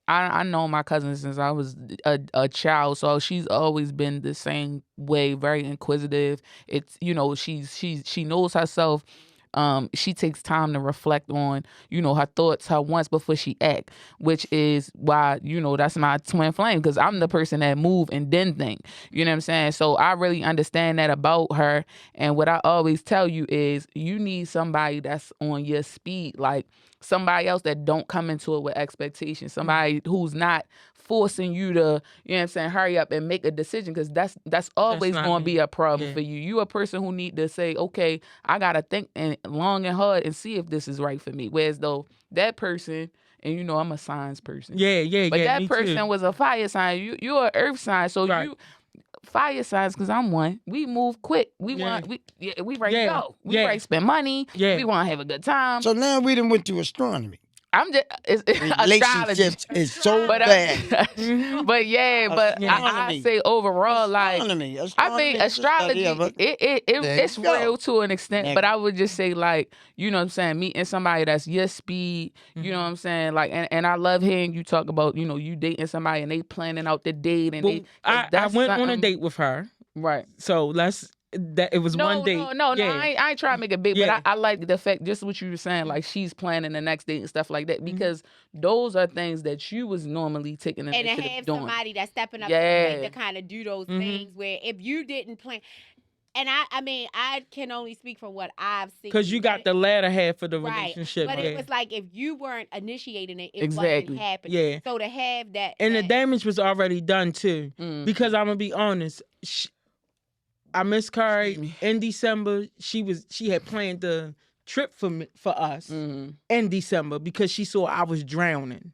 S2: I know my cousin since I was a child, so she's always been the same way, very inquisitive. It's she knows herself. she takes time to reflect on, her thoughts, her wants before she act, which is why, that's my twin flame, because I'm the person that move and then think. You know what I'm saying? So I really understand that about her. And what I always tell you is you need somebody that's on your speed, like somebody else that don't come into it with expectations, somebody who's not forcing you to, hurry up and make a decision, because that's always going to be a problem for you. You a person who need to say, okay, I got to think long and hard and see if this is right for me. Whereas though that person, and I'm a signs person. But that person was a fire sign. You're an earth sign. So you fire signs, because I'm one. We move quick. We ready to go. We ready to spend money. We want to have a good time.
S3: So now we done went to astronomy.
S2: I'm just
S3: relationships is so bad.
S2: I say overall, like
S3: astronomy
S2: I mean, astrology, it's real to an extent, but I would just say, like, meeting somebody that's your speed, you know what I'm saying, like, and I love hearing you talk about, you dating somebody and they planning out the date, and
S1: I went on a date with her,
S2: right?
S1: So it was one date.
S2: No, I ain't trying to make it big, but I like the fact, just what you were saying, like she's planning the next date and stuff like that, because those are things that you was normally taking
S4: and
S2: initiative
S4: to have
S2: doing.
S4: somebody that's stepping up to kind of do those things where if you didn't plan. And I mean, I can only speak from what I've seen.
S1: Because you got the latter half of the relationship.
S4: But it was like if you weren't initiating it, it
S2: exactly.
S4: wasn't happening.
S1: Yeah.
S4: So to have that.
S1: And the damage was already done too. Because I'm going to be honest, I miscarried in December. She had planned the trip for us in December because she saw I was drowning.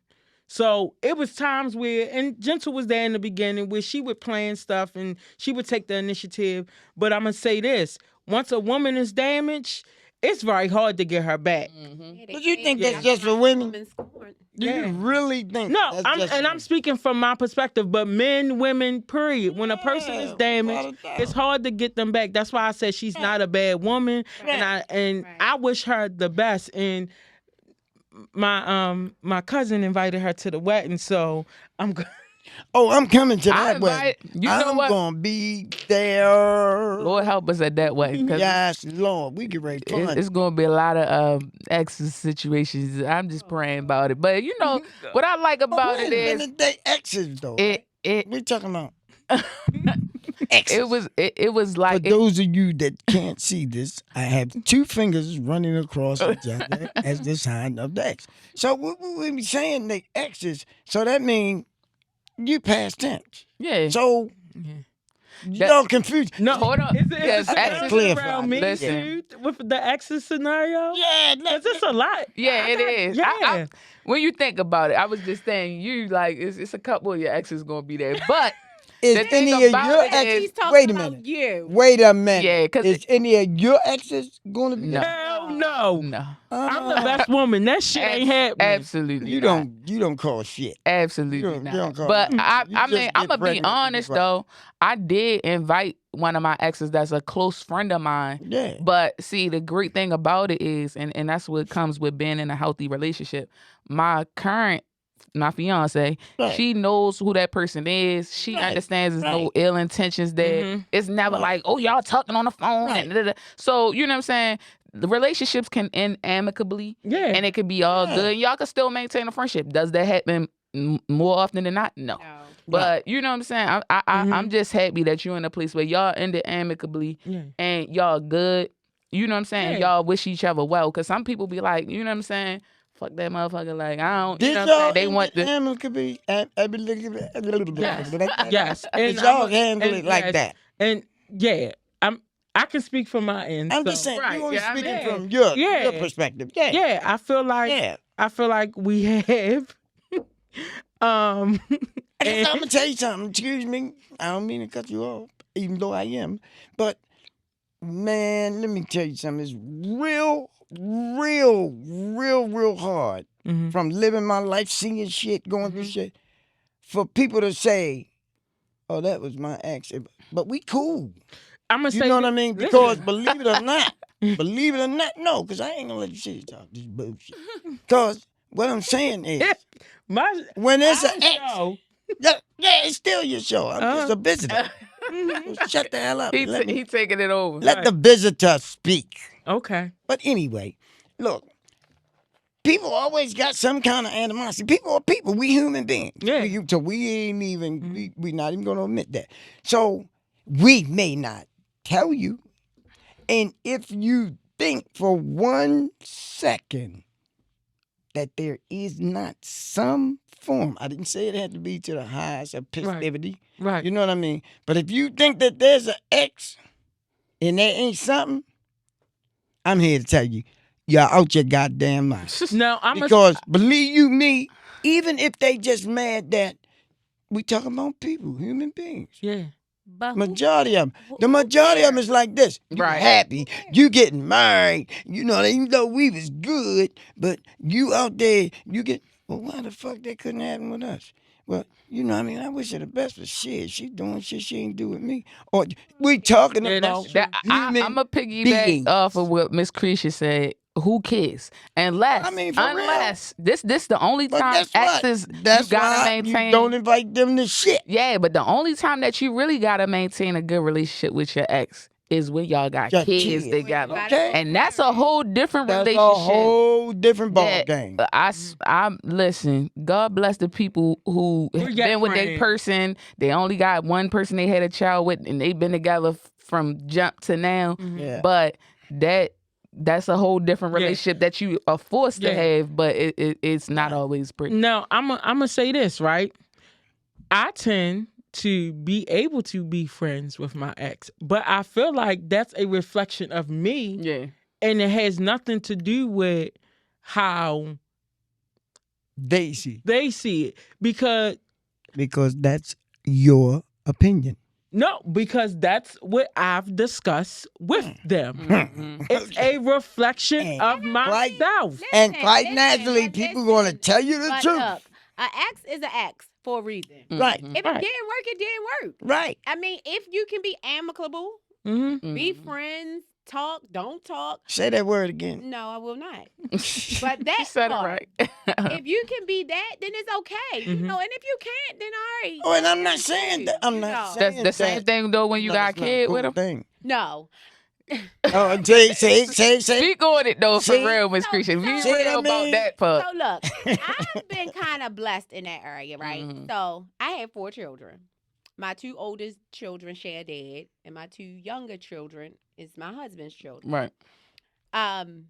S1: So it was times where, and Gentle was there in the beginning, where she would plan stuff and she would take the initiative. But I'm going to say this, once a woman is damaged, it's very hard to get her back.
S3: But you think that's just for women? Do you really think?
S1: No, I'm speaking from my perspective, but men, women, period. When a person is damaged, it's hard to get them back. That's why I said she's not a bad woman, and I wish her the best. And my cousin invited her to the wedding, so I'm going.
S3: Oh, I'm coming to that wedding.
S2: I'm
S3: gonna be there.
S2: Lord help us at that wedding.
S3: Yes, Lord, we get ready.
S2: It's gonna be a lot of exes situations. I'm just praying about it. But what I like about it is
S3: they exes though. We talking about exes.
S2: It was like,
S3: for those of you that can't see this, I have two fingers running across each other as the sign of the X. So we be saying the exes. So that means you past tense.
S2: Yeah.
S3: So you don't confuse.
S1: No,
S2: hold on.
S1: Is around me with the exes scenario?
S3: Yeah,
S1: because it's a lot.
S2: Yeah, it is.
S1: Yeah.
S2: When you think about it, I was just saying, it's a couple of your exes gonna be there, but.
S3: Is any of your exes? Wait a minute. Wait a minute.
S2: Yeah, because
S3: is any of your exes going to be?
S1: Hell no. I'm the best woman. That shit ain't happening.
S2: Absolutely.
S3: You don't call shit.
S2: Absolutely not. But I'm gonna be honest though. I did invite one of my exes that's a close friend of mine.
S3: Yeah.
S2: But see, the great thing about it is, and that's what comes with being in a healthy relationship. My fiance, she knows who that person is. She understands there's no ill intentions there. It's never like, oh, y'all talking on the phone. And so, you know what I'm saying? The relationships can end amicably. Yeah. And it could be all good. Y'all can still maintain a friendship. Does that happen more often than not? No. But you know what I'm saying? I'm just happy that you're in a place where y'all ended amicably and y'all good. You know what I'm saying? Y'all wish each other well. Because some people be like, you know what I'm saying? Fuck that motherfucker. Like, I don't, you know what I'm saying? They want the...
S1: Yes.
S3: And y'all handle it like that.
S1: And I can speak from my end.
S3: I'm just saying, you're only speaking from your perspective.
S1: Yeah. I feel like we have. I'm
S3: gonna tell you something. Excuse me. I don't mean to cut you off, even though I am. But man, let me tell you something. It's real hard from living my life, seeing shit, going through shit, for people to say, "Oh, that was my ex," but we cool.
S1: I'm gonna say,
S3: you know what I mean? Because believe it or not, no, because I ain't gonna let you sit talk this bullshit. Because what I'm saying is, when it's an ex, it's still your show. I'm just a visitor. Shut the hell up.
S2: He taking it over.
S3: Let the visitor speak.
S1: Okay.
S3: But anyway, look, people always got some kind of animosity. People are people. We human beings.
S1: Yeah.
S3: So we ain't even, we not even going to admit that. So we may not tell you. And if you think for 1 second that there is not some form, I didn't say it had to be to the highest of festivity.
S1: Right.
S3: You know what I mean? But if you think that there's an X and there ain't something, I'm here to tell you, you're out your goddamn mind.
S1: Now
S3: Because believe you me, even if they just mad that we talking about people, human beings.
S1: Yeah.
S4: But
S3: Majority of them. The majority of them is like this. You
S2: Right.
S3: happy. You getting married. You know, even though we was good, but you out there, you get, well, why the fuck that couldn't happen with us? Well, you know what I mean? I wish her the best, but shit, she doing shit she ain't do with me. Or we talking
S1: Yeah, that's
S3: about
S1: true.
S3: human
S2: I'm a piggyback
S3: beings.
S2: off of what Miss Cretia said. Who cares? Unless,
S3: I mean, for
S2: unless this the only
S3: But
S2: time
S3: guess what?
S2: exes
S3: That's
S2: you gotta
S3: why
S2: maintain.
S3: you don't invite them to shit.
S2: Yeah, but the only time that you really gotta maintain a good relationship with your ex is when y'all got
S3: Your
S2: kids
S3: kids.
S2: together.
S3: Okay.
S2: And that's a whole different
S3: That's
S2: relationship.
S3: a whole different ball
S2: that
S3: game.
S2: I'm listen. God bless the people who have
S1: got
S2: been with their
S1: friends.
S2: person. They only got one person they had a child with, and they've been together from jump to now.
S3: Yeah.
S2: But that's a whole different relationship that you are forced to have. But it's not always pretty.
S1: Now I'm gonna say this, right? I tend to be able to be friends with my ex, but I feel like that's a reflection of me,
S2: Yeah.
S1: and it has nothing to do with how
S3: They see.
S1: they see it. Because
S3: That's your opinion.
S1: no, because that's what I've discussed with them.
S2: Mhm.
S1: It's a reflection
S3: And
S1: of myself.
S3: And
S4: Listen,
S3: quite
S4: listen,
S3: naturally,
S4: but
S3: people
S4: listen,
S3: going to tell you the
S4: but
S3: truth.
S4: Look, an ex is an ex for a reason.
S3: Right.
S4: If it
S1: Right.
S4: didn't work, it didn't work.
S3: Right.
S4: I mean, if you can be amicable,
S1: Mm-hmm.
S4: be friends, talk, don't talk.
S3: Say that word again.
S4: No, I will not. But
S2: She
S4: that
S2: said
S4: part,
S2: it right.
S4: if you can be that, then it's okay. You
S1: Mhm.
S4: know, and if you can't, then all right.
S3: Oh, and I'm not
S4: that's
S3: saying
S4: you,
S3: that. I'm
S4: you
S3: not
S4: know.
S3: saying
S2: That's the same
S3: that.
S2: thing though when you
S3: No,
S2: got a
S3: that's not
S2: kid
S3: cool
S2: with him.
S3: thing.
S4: No.
S3: Oh, say.
S2: Speak on it though, for
S3: See?
S2: real, Miss Christian. Be
S3: See what I
S2: real about
S3: mean?
S2: that part.
S4: So look, I've been kind of blessed in that area, right?
S2: Mhm.
S4: So I have 4 children. My 2 oldest children share dad, and my 2 younger children is my husband's children.
S2: Right.
S4: I'm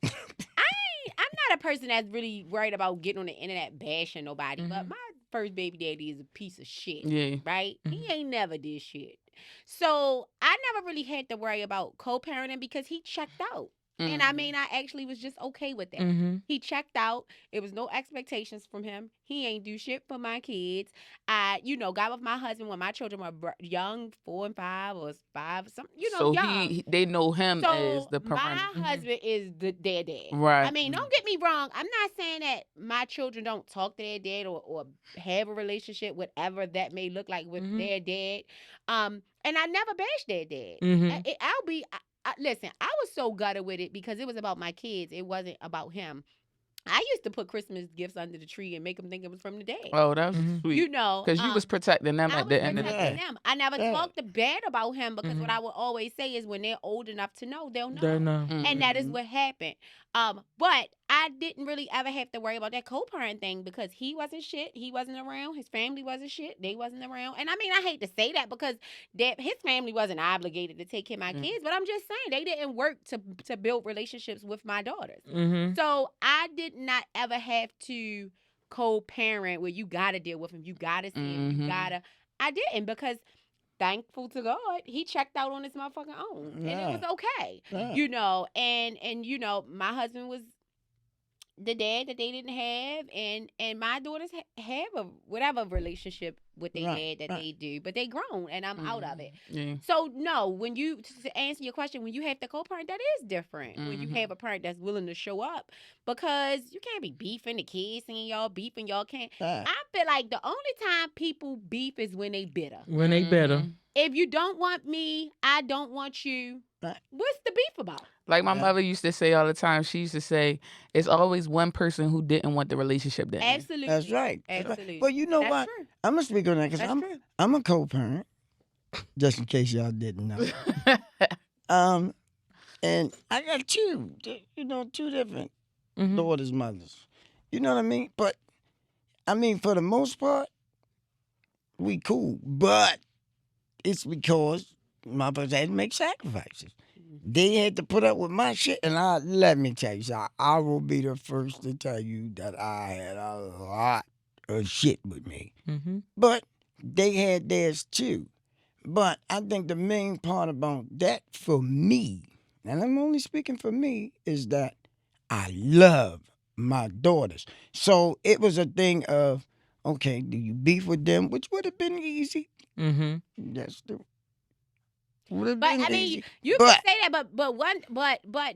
S4: not a person that's really worried about getting on the internet bashing nobody, but my first baby daddy is a piece of shit.
S2: Yeah.
S4: Right? He ain't never did shit. So I never really had to worry about co-parenting because he checked out. And I mean, I actually was just okay with that.
S1: Mm-hmm.
S4: He checked out. It was no expectations from him. He ain't do shit for my kids. I, got with my husband when my children were young, 4 and 5 or 5, something,
S2: So
S4: young.
S2: they know him as the
S4: my
S2: parental.
S4: husband is their dad.
S2: Right.
S4: I mean, don't get me wrong. I'm not saying that my children don't talk to their dad or have a relationship, whatever that may look like with their dad. And I never bashed their dad.
S1: Mm-hmm.
S4: Listen, I was so gutted with it because it was about my kids. It wasn't about him. I used to put Christmas gifts under the tree and make them think it was from the dad.
S2: Oh, that was sweet.
S4: Because
S2: you was protecting them
S4: I
S2: at
S4: was
S2: the end of the
S4: protecting
S2: day.
S4: them. I never talked bad about him because what I would always say is when they're old enough to know, they'll know.
S1: They know.
S4: And that is what happened. But I didn't really ever have to worry about that co-parent thing because he wasn't shit. He wasn't around. His family wasn't shit. They wasn't around. And I mean, I hate to say that because his family wasn't obligated to take care of my kids. But I'm just saying they didn't work to build relationships with my daughters.
S1: Mm-hmm.
S4: So I did not ever have to co-parent where you got to deal with him. You got to see him. You got to. I didn't because thankful to God, he checked out on his motherfucking own. And it was okay.
S3: Yeah.
S4: And my husband was the dad that they didn't have, and my daughters have a whatever relationship with their dad that they do, but they grown, and I'm out of it.
S2: Yeah.
S4: So no, when you to answer your question, when you have to co-parent, that is different. When you have a parent that's willing to show up, because you can't be beefing the kids, and y'all beefing, y'all can't. I feel like the only time people beef is when they bitter.
S1: When they better.
S4: If you don't want me, I don't want you. What's the beef about?
S2: Like my mother used to say all the time, she used to say, it's always one person who didn't want the relationship to end.
S4: Absolutely.
S3: That's right.
S4: Absolutely.
S3: But you know
S4: That's
S3: what?
S4: true.
S3: I'm going to speak on that because
S4: That's true.
S3: I'm a co-parent, just in case y'all didn't know. And I got two different daughters' mothers. You know what I mean? But, I mean, for the most part, we cool. But it's because mothers had to make sacrifices. They had to put up with my shit. And let me tell you something. I will be the first to tell you that I had a lot of shit with me. But they had theirs too. But I think the main part about that for me, and I'm only speaking for me, is that I love my daughters. So it was a thing of, okay, do you beef with them? Which would have been easy. That's the
S4: But I mean,
S3: easy.
S4: you can say that, but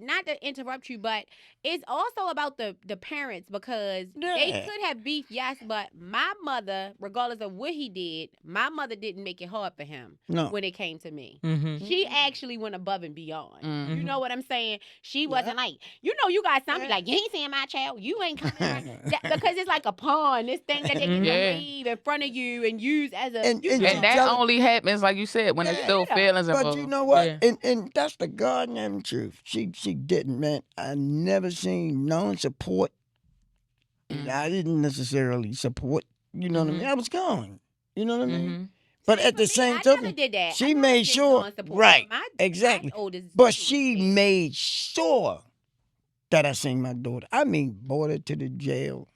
S4: not to interrupt you, but it's also about the parents because they could have beef, yes, but my mother, regardless of what he did, my mother didn't make it hard for him when it came to me. She actually went above and beyond. You know what I'm saying? She wasn't like, you got something like, you ain't seeing my child, you ain't coming because it's like a pawn, this thing that they can wave in front of you and use as a
S2: and that only happens, like you said, when there's still feelings involved.
S3: But you know what? Yeah. And that's the goddamn truth. She didn't, man. I never seen non-support. I didn't necessarily support. You know what I mean? I was gone. You know what I mean? But at the same time, she made sure. Right. Exactly. But she made sure that I seen my daughter. I mean, brought her to the jail,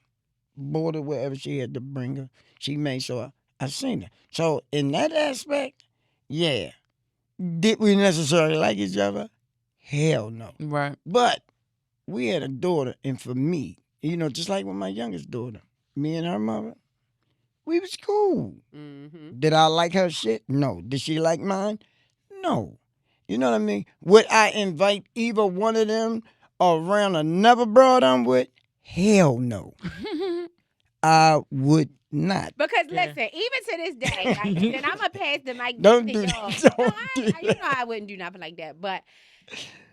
S3: brought her wherever she had to bring her. She made sure I seen her. So in that aspect, yeah. Did we necessarily like each other? Hell no.
S2: Right.
S3: But we had a daughter, and for me, just like with my youngest daughter, me and her mother, we was cool. Did I like her shit? No. Did she like mine? No. You know what I mean? Would I invite either one of them around another broad I'm with? Hell no. I would not.
S4: Because listen, even to this day, and I'm gonna pass the mic
S3: to
S4: y'all. I wouldn't do nothing like that. But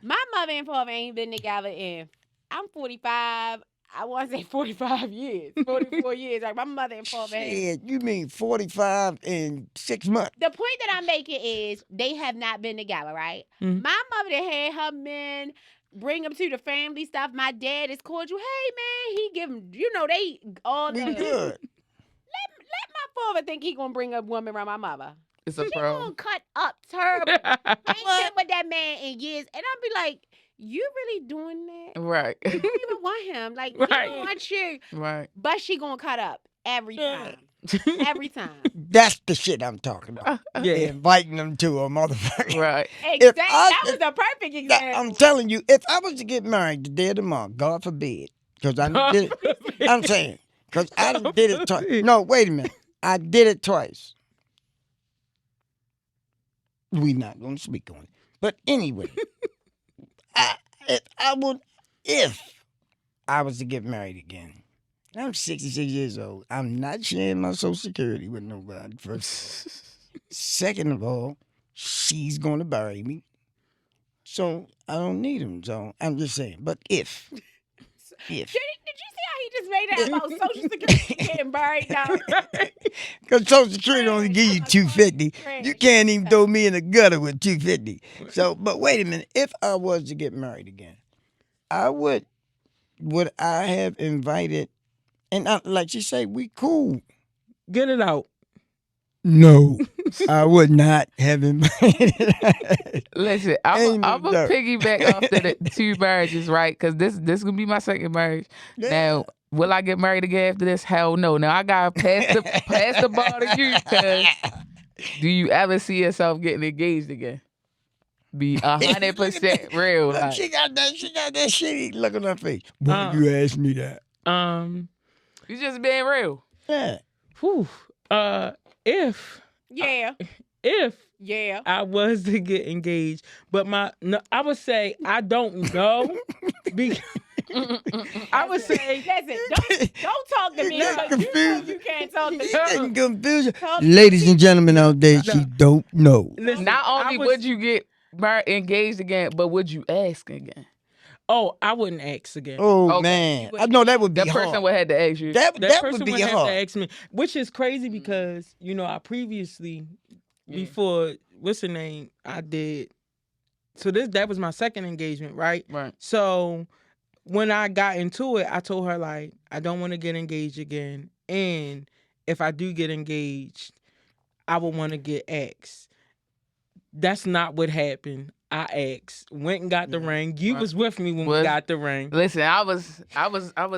S4: my mother and father ain't been together in. I'm 45. I want to say 45 years, 44 years. Like my mother and father.
S3: Shit, you mean 45 in 6 months?
S4: The point that I'm making is they have not been together, right? My mother had her men. Bring them to the family stuff. My dad is cordial. Hey, man, he give them, they all the...
S3: We good.
S4: Let my father think he gonna bring a woman around my mother.
S2: It's a
S4: she
S2: pro.
S4: Gonna cut up terrible. Ain't been with that man in years. And I'll be like, you really doing that?
S2: Right.
S4: You don't even want him. Like, he don't want you.
S2: Right.
S4: But she gonna cut up every time. Every time.
S3: That's the shit I'm talking about. Inviting them to a motherfucker.
S2: Right.
S4: Exactly. That was the perfect example.
S3: I'm telling you, if I was to get married the day of tomorrow, God forbid, because I did it. I'm saying, because I did it twice. No, wait a minute. I did it twice. We not going to speak on it. But anyway, if I was to get married again, I'm 66 years old. I'm not sharing my Social Security with nobody, first. Second of all, she's going to bury me. So I don't need him. So I'm just saying. But if.
S4: Did you see how he just made that about Social Security getting buried now?
S3: Because Social Security only give you $250. You can't even throw me in the gutter with $250. So, but wait a minute. If I was to get married again, would I have invited? And like she say, we cool.
S1: Get it out.
S3: No, I would not have invited.
S2: Listen, I'm gonna piggyback off to the 2 marriages, right? Because this gonna be my second marriage. Yeah. Now, will I get married again after this? Hell no. Now I gotta pass the ball to you. Because do you ever see yourself getting engaged again? Be 100% real.
S3: Like. She got that shitty look on her face. Why you ask me that?
S2: You just being real.
S3: Yeah.
S1: Whew. If I was to get engaged, but I would say I don't know. I would say,
S4: listen, don't talk to me. You can't talk to me.
S3: Getting confused. Ladies and gentlemen out there, she don't know.
S2: Listen, not only would you get engaged again, but would you ask again?
S1: Oh, I wouldn't ask again.
S3: Oh, okay. Man. I know that would be hard.
S2: That person would have to ask you.
S3: That
S1: person
S3: would be
S1: would
S3: hard.
S1: have to ask me, which is crazy because, I previously, before, what's her name, I did So that was my second engagement, right?
S2: Right.
S1: So when I got into it, I told her like I don't want to get engaged again, and if I do get engaged, I would want to get X. That's not what happened. I asked, went and got the ring. You was with me when we got the ring.
S2: Listen, I was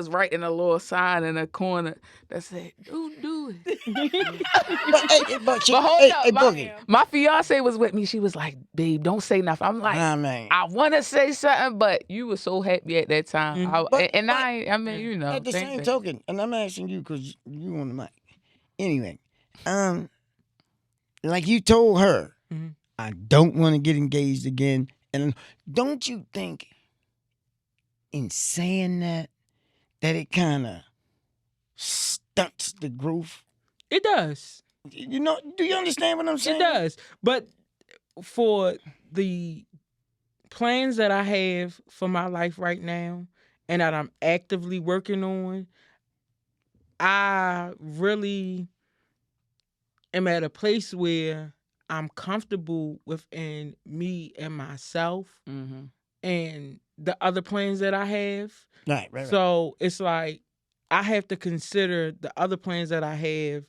S2: writing a little sign in the corner that said, do it.
S3: But
S2: hold up, my fiance was with me. She was like, babe, don't say nothing. I'm like, I want to say something, but you were so happy at that time. I mean, you know.
S3: At the same token, and I'm asking you because you on the mic. Anyway, like you told her, I don't want to get engaged again. And don't you think in saying that it kind of stunts the growth?
S1: It does.
S3: You know, do you understand what I'm saying?
S1: It does. But for the plans that I have for my life right now and that I'm actively working on, I really am at a place where I'm comfortable within me and myself and the other plans that I have.
S3: Right.
S1: So it's like I have to consider the other plans that I have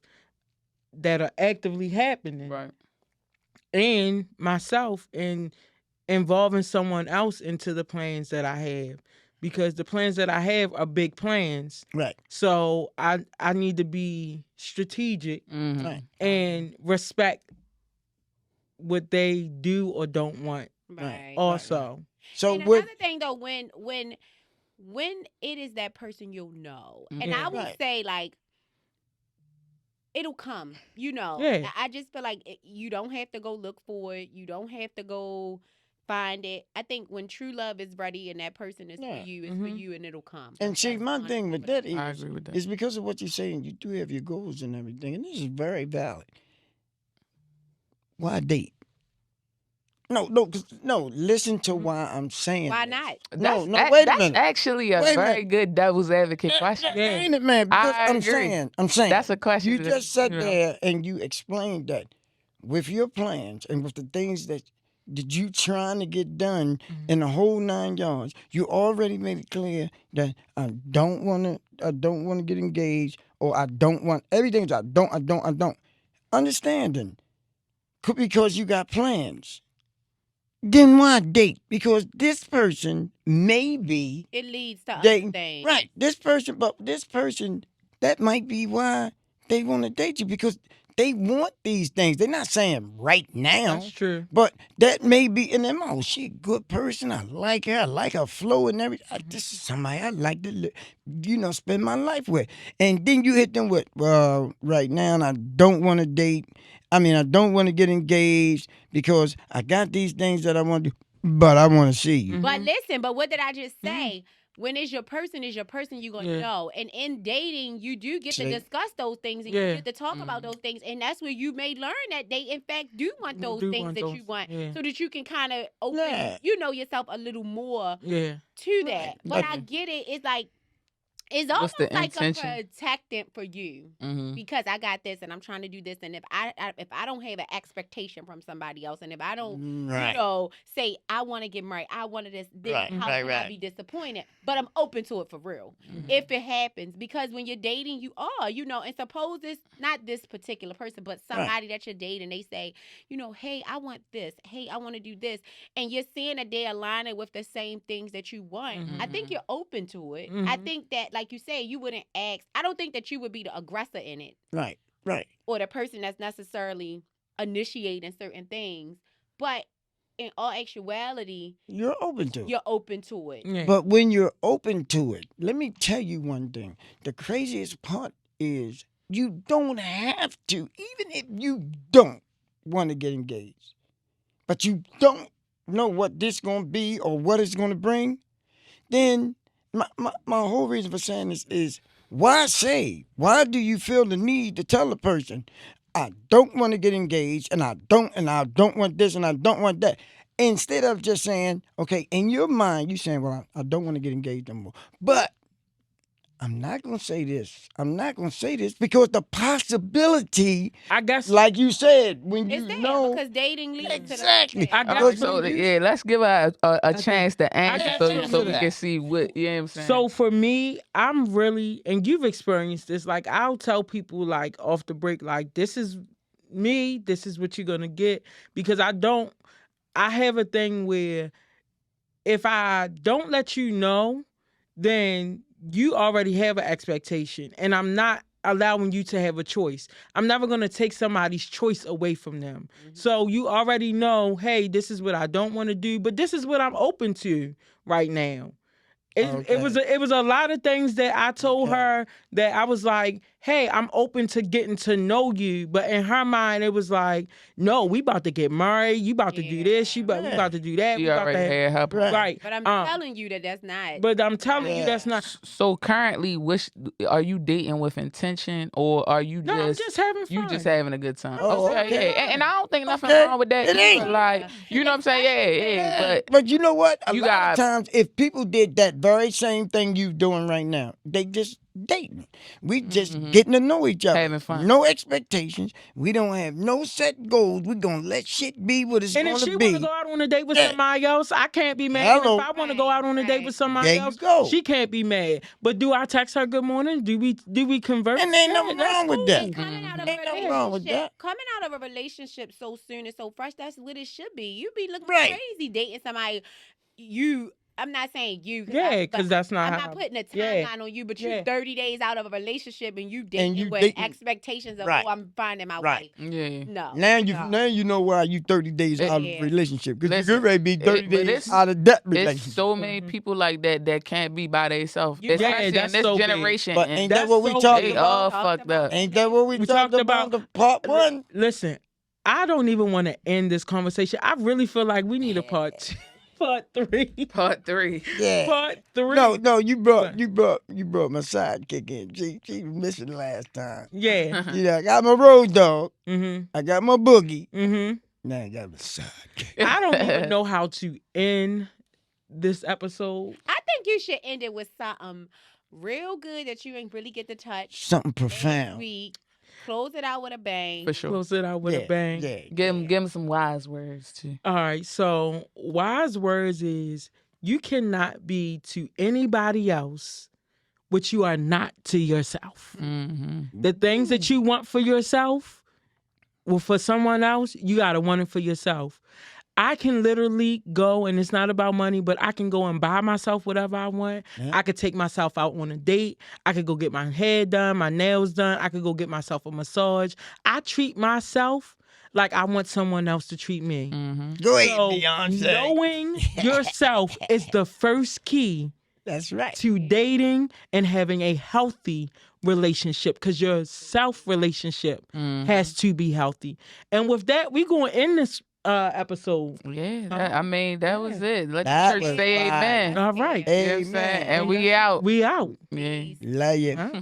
S1: that are actively happening.
S2: Right.
S1: And myself and involving someone else into the plans that I have. Because the plans that I have are big plans.
S3: Right.
S1: So I need to be strategic and respect what they do or don't want.
S4: Right.
S1: Also.
S3: Right. So
S4: and another thing though, when it is that person you'll know, and I would say like it'll come, you know.
S1: Yeah.
S4: I just feel like you don't have to go look for it. You don't have to go find it. I think when true love is ready and that person is for you, it's for you and it'll come.
S3: And see, my thing with that
S2: I agree with that.
S3: is because of what you're saying, you do have your goals and everything, and this is very valid. Why date? No, listen to why I'm saying
S4: why
S3: this.
S4: not?
S3: Wait a minute.
S2: That's actually a very good devil's advocate question.
S3: Ain't it, man? Because I'm saying.
S2: That's a question.
S3: You just sat there and you explained that with your plans and with the things that you trying to get done in the whole 9 yards, you already made it clear that I don't want to get engaged, or I don't want everything. I don't. Understanding, because you got plans. Then why date? Because this person maybe
S4: it leads to other things.
S3: Right. This person, that might be why they want to date you, because they want these things. They're not saying right now.
S1: That's true.
S3: But that may be in them. Oh, she a good person. I like her. I like her flow and everything. This is somebody I like to, spend my life with. And then you hit them with, well, right now I don't want to date. I don't want to get engaged because I got these things that I want to do, but I want to see you.
S4: But listen, what did I just say? When it's your person, you're going to know. And in dating, you do get to discuss those things and you get to talk about those things. And that's where you may learn that they, in fact, do want those things that you want. So that you can kind of open, yourself a little more to that. But I get it. It's like, it's almost like a protectant for you because I got this and I'm trying to do this, and if I don't have an expectation from somebody else, and if I don't say I want to get married, I want this, how can I be disappointed? But I'm open to it for real if it happens, because when you're dating, you are, and suppose it's not this particular person, but somebody that you're dating, they say, hey, I want this, hey, I want to do this, and you're seeing that they align with the same things that you want. I think you're open to it. I think that, like you say, you wouldn't ask. I don't think that you would be the aggressor in it.
S3: Right.
S4: Or the person that's necessarily initiating certain things. But in all actuality,
S3: you're open to
S4: it.
S1: Yeah.
S3: But when you're open to it, let me tell you one thing. The craziest part is you don't have to, even if you don't want to get engaged, but you don't know what this going to be or what it's going to bring, then my whole reason for saying this is, why say? Why do you feel the need to tell a person, I don't want to get engaged, and I don't want this, and I don't want that? Instead of just saying, okay, in your mind, you saying, well, I don't want to get engaged no more, but I'm not gonna say this. I'm not gonna say this because the possibility,
S1: I guess,
S3: like you said, when you
S4: It's there
S3: know
S4: because dating leads
S3: exactly.
S4: to the
S1: I
S2: All
S1: got
S2: right,
S1: you.
S2: so let's give her a chance to answer
S1: got
S2: so,
S1: you.
S2: so we can see what, you know what I'm saying?
S1: So for me, I'm really, and you've experienced this, like I'll tell people like off the break, like this is me, this is what you're gonna get. Because I have a thing where if I don't let you know, then you already have an expectation. And I'm not allowing you to have a choice. I'm never going to take somebody's choice away from them. So you already know, hey, this is what I don't want to do, but this is what I'm open to right now. It was a lot of things that I told her that I was like, hey, I'm open to getting to know you. But in her mind, it was like, no, we about to get married. You about to do this. We about to do that.
S2: She
S1: we about
S2: already
S1: to
S2: had her plan.
S1: right.
S4: But I'm telling you that's not.
S1: But I'm telling you that's not.
S2: So currently, are you dating with intention, or are you
S1: No, I'm just having fun.
S2: You just having a good time?
S3: Oh,
S2: okay, yeah. And I don't think nothing
S3: Okay.
S2: wrong with that.
S3: It ain't.
S2: Either. Like, you know what I'm saying? Yeah.
S3: But you know what? A
S2: You
S3: lot of
S2: got-
S3: times, if people did that very same thing you doing right now, they just dating. We just getting to know each other.
S2: Having fun.
S3: No expectations. We don't have no set goals. We gonna let shit be what it's
S1: And
S3: gonna
S1: if she
S3: be.
S1: want to go out on a date with
S3: Yeah.
S1: somebody else, I can't be mad.
S3: Hello.
S1: And if I want to go out on a date with somebody
S3: There you
S1: else,
S3: go.
S1: she can't be mad. But do I text her good morning? Do we converse?
S3: And ain't
S1: Yeah,
S3: nothing
S1: that's
S3: wrong with
S1: cool.
S3: that.
S4: Coming out of
S3: Ain't
S4: a
S3: nothing wrong with
S4: relationship,
S3: that.
S4: coming out of a relationship so soon and so fresh, that's what it should be. You be looking
S3: Right.
S4: crazy dating somebody. I'm not saying you.
S1: Yeah, because that's not
S4: I'm
S1: how.
S4: not putting a
S1: yeah.
S4: timeline on you, but you
S1: Yeah.
S4: 30 days out of a relationship and you
S3: And
S4: dating
S3: you
S4: with
S3: dating-
S4: expectations of,
S3: Right.
S4: oh, I'm finding my
S3: Right.
S4: wife.
S2: Yeah.
S4: No.
S3: Now you know why you 30 days out of a
S4: Yeah.
S3: relationship. Because
S2: Listen,
S3: you're ready to be 30
S2: but
S3: days
S2: it's-
S3: out of that
S2: There's
S3: relationship.
S2: so many people like that can't be by themselves,
S4: Yeah,
S2: especially
S1: that's
S2: in this
S1: so big.
S2: generation.
S3: But
S2: and
S3: ain't that what we
S1: so
S3: talked
S1: big.
S2: they
S3: about?
S2: all
S4: Talked
S2: fucked
S4: about
S2: up.
S3: Ain't that what we talked about the part one?
S1: Listen, I don't even want to end this conversation. I really feel like we need a part two, part three.
S2: Part 3.
S3: Yeah.
S1: Part 3.
S3: No, you brought my sidekick in. She was missing last time.
S1: Yeah.
S3: Yeah, I got my road dog.
S1: Mm-hmm.
S3: I got my boogie.
S1: Mm-hmm.
S3: Now I got my sidekick.
S1: I don't even know how to end this episode.
S4: I think you should end it with something real good that you ain't really get to touch.
S3: Something
S4: Very
S3: profound.
S4: sweet. Close it out with a bang.
S2: For sure.
S1: Close it out with a bang.
S3: Yeah.
S2: Give him some wise words too.
S1: All right. So wise words is you cannot be to anybody else what you are not to yourself.
S2: Mm-hmm.
S1: The things that you want for yourself, well, for someone else, you gotta want it for yourself. I can literally go, and it's not about money, but I can go and buy myself whatever I want.
S3: Yeah.
S1: I could take myself out on a date. I could go get my hair done, my nails done. I could go get myself a massage. I treat myself like I want someone else to treat me.
S2: Mm-hmm.
S3: Go ahead,
S1: So
S3: Beyonce.
S1: knowing yourself is the first key
S3: That's right.
S1: to dating and having a healthy relationship, because your self relationship has to be healthy. And with that, we're going to end this episode.
S2: Yeah, that was it. Let
S3: That
S2: the church
S3: was
S2: say
S3: fire.
S2: amen.
S1: All right.
S2: You know what I'm saying?
S3: Amen.
S2: And we out.
S1: We out.
S2: Yeah.
S3: Love you.
S1: Huh?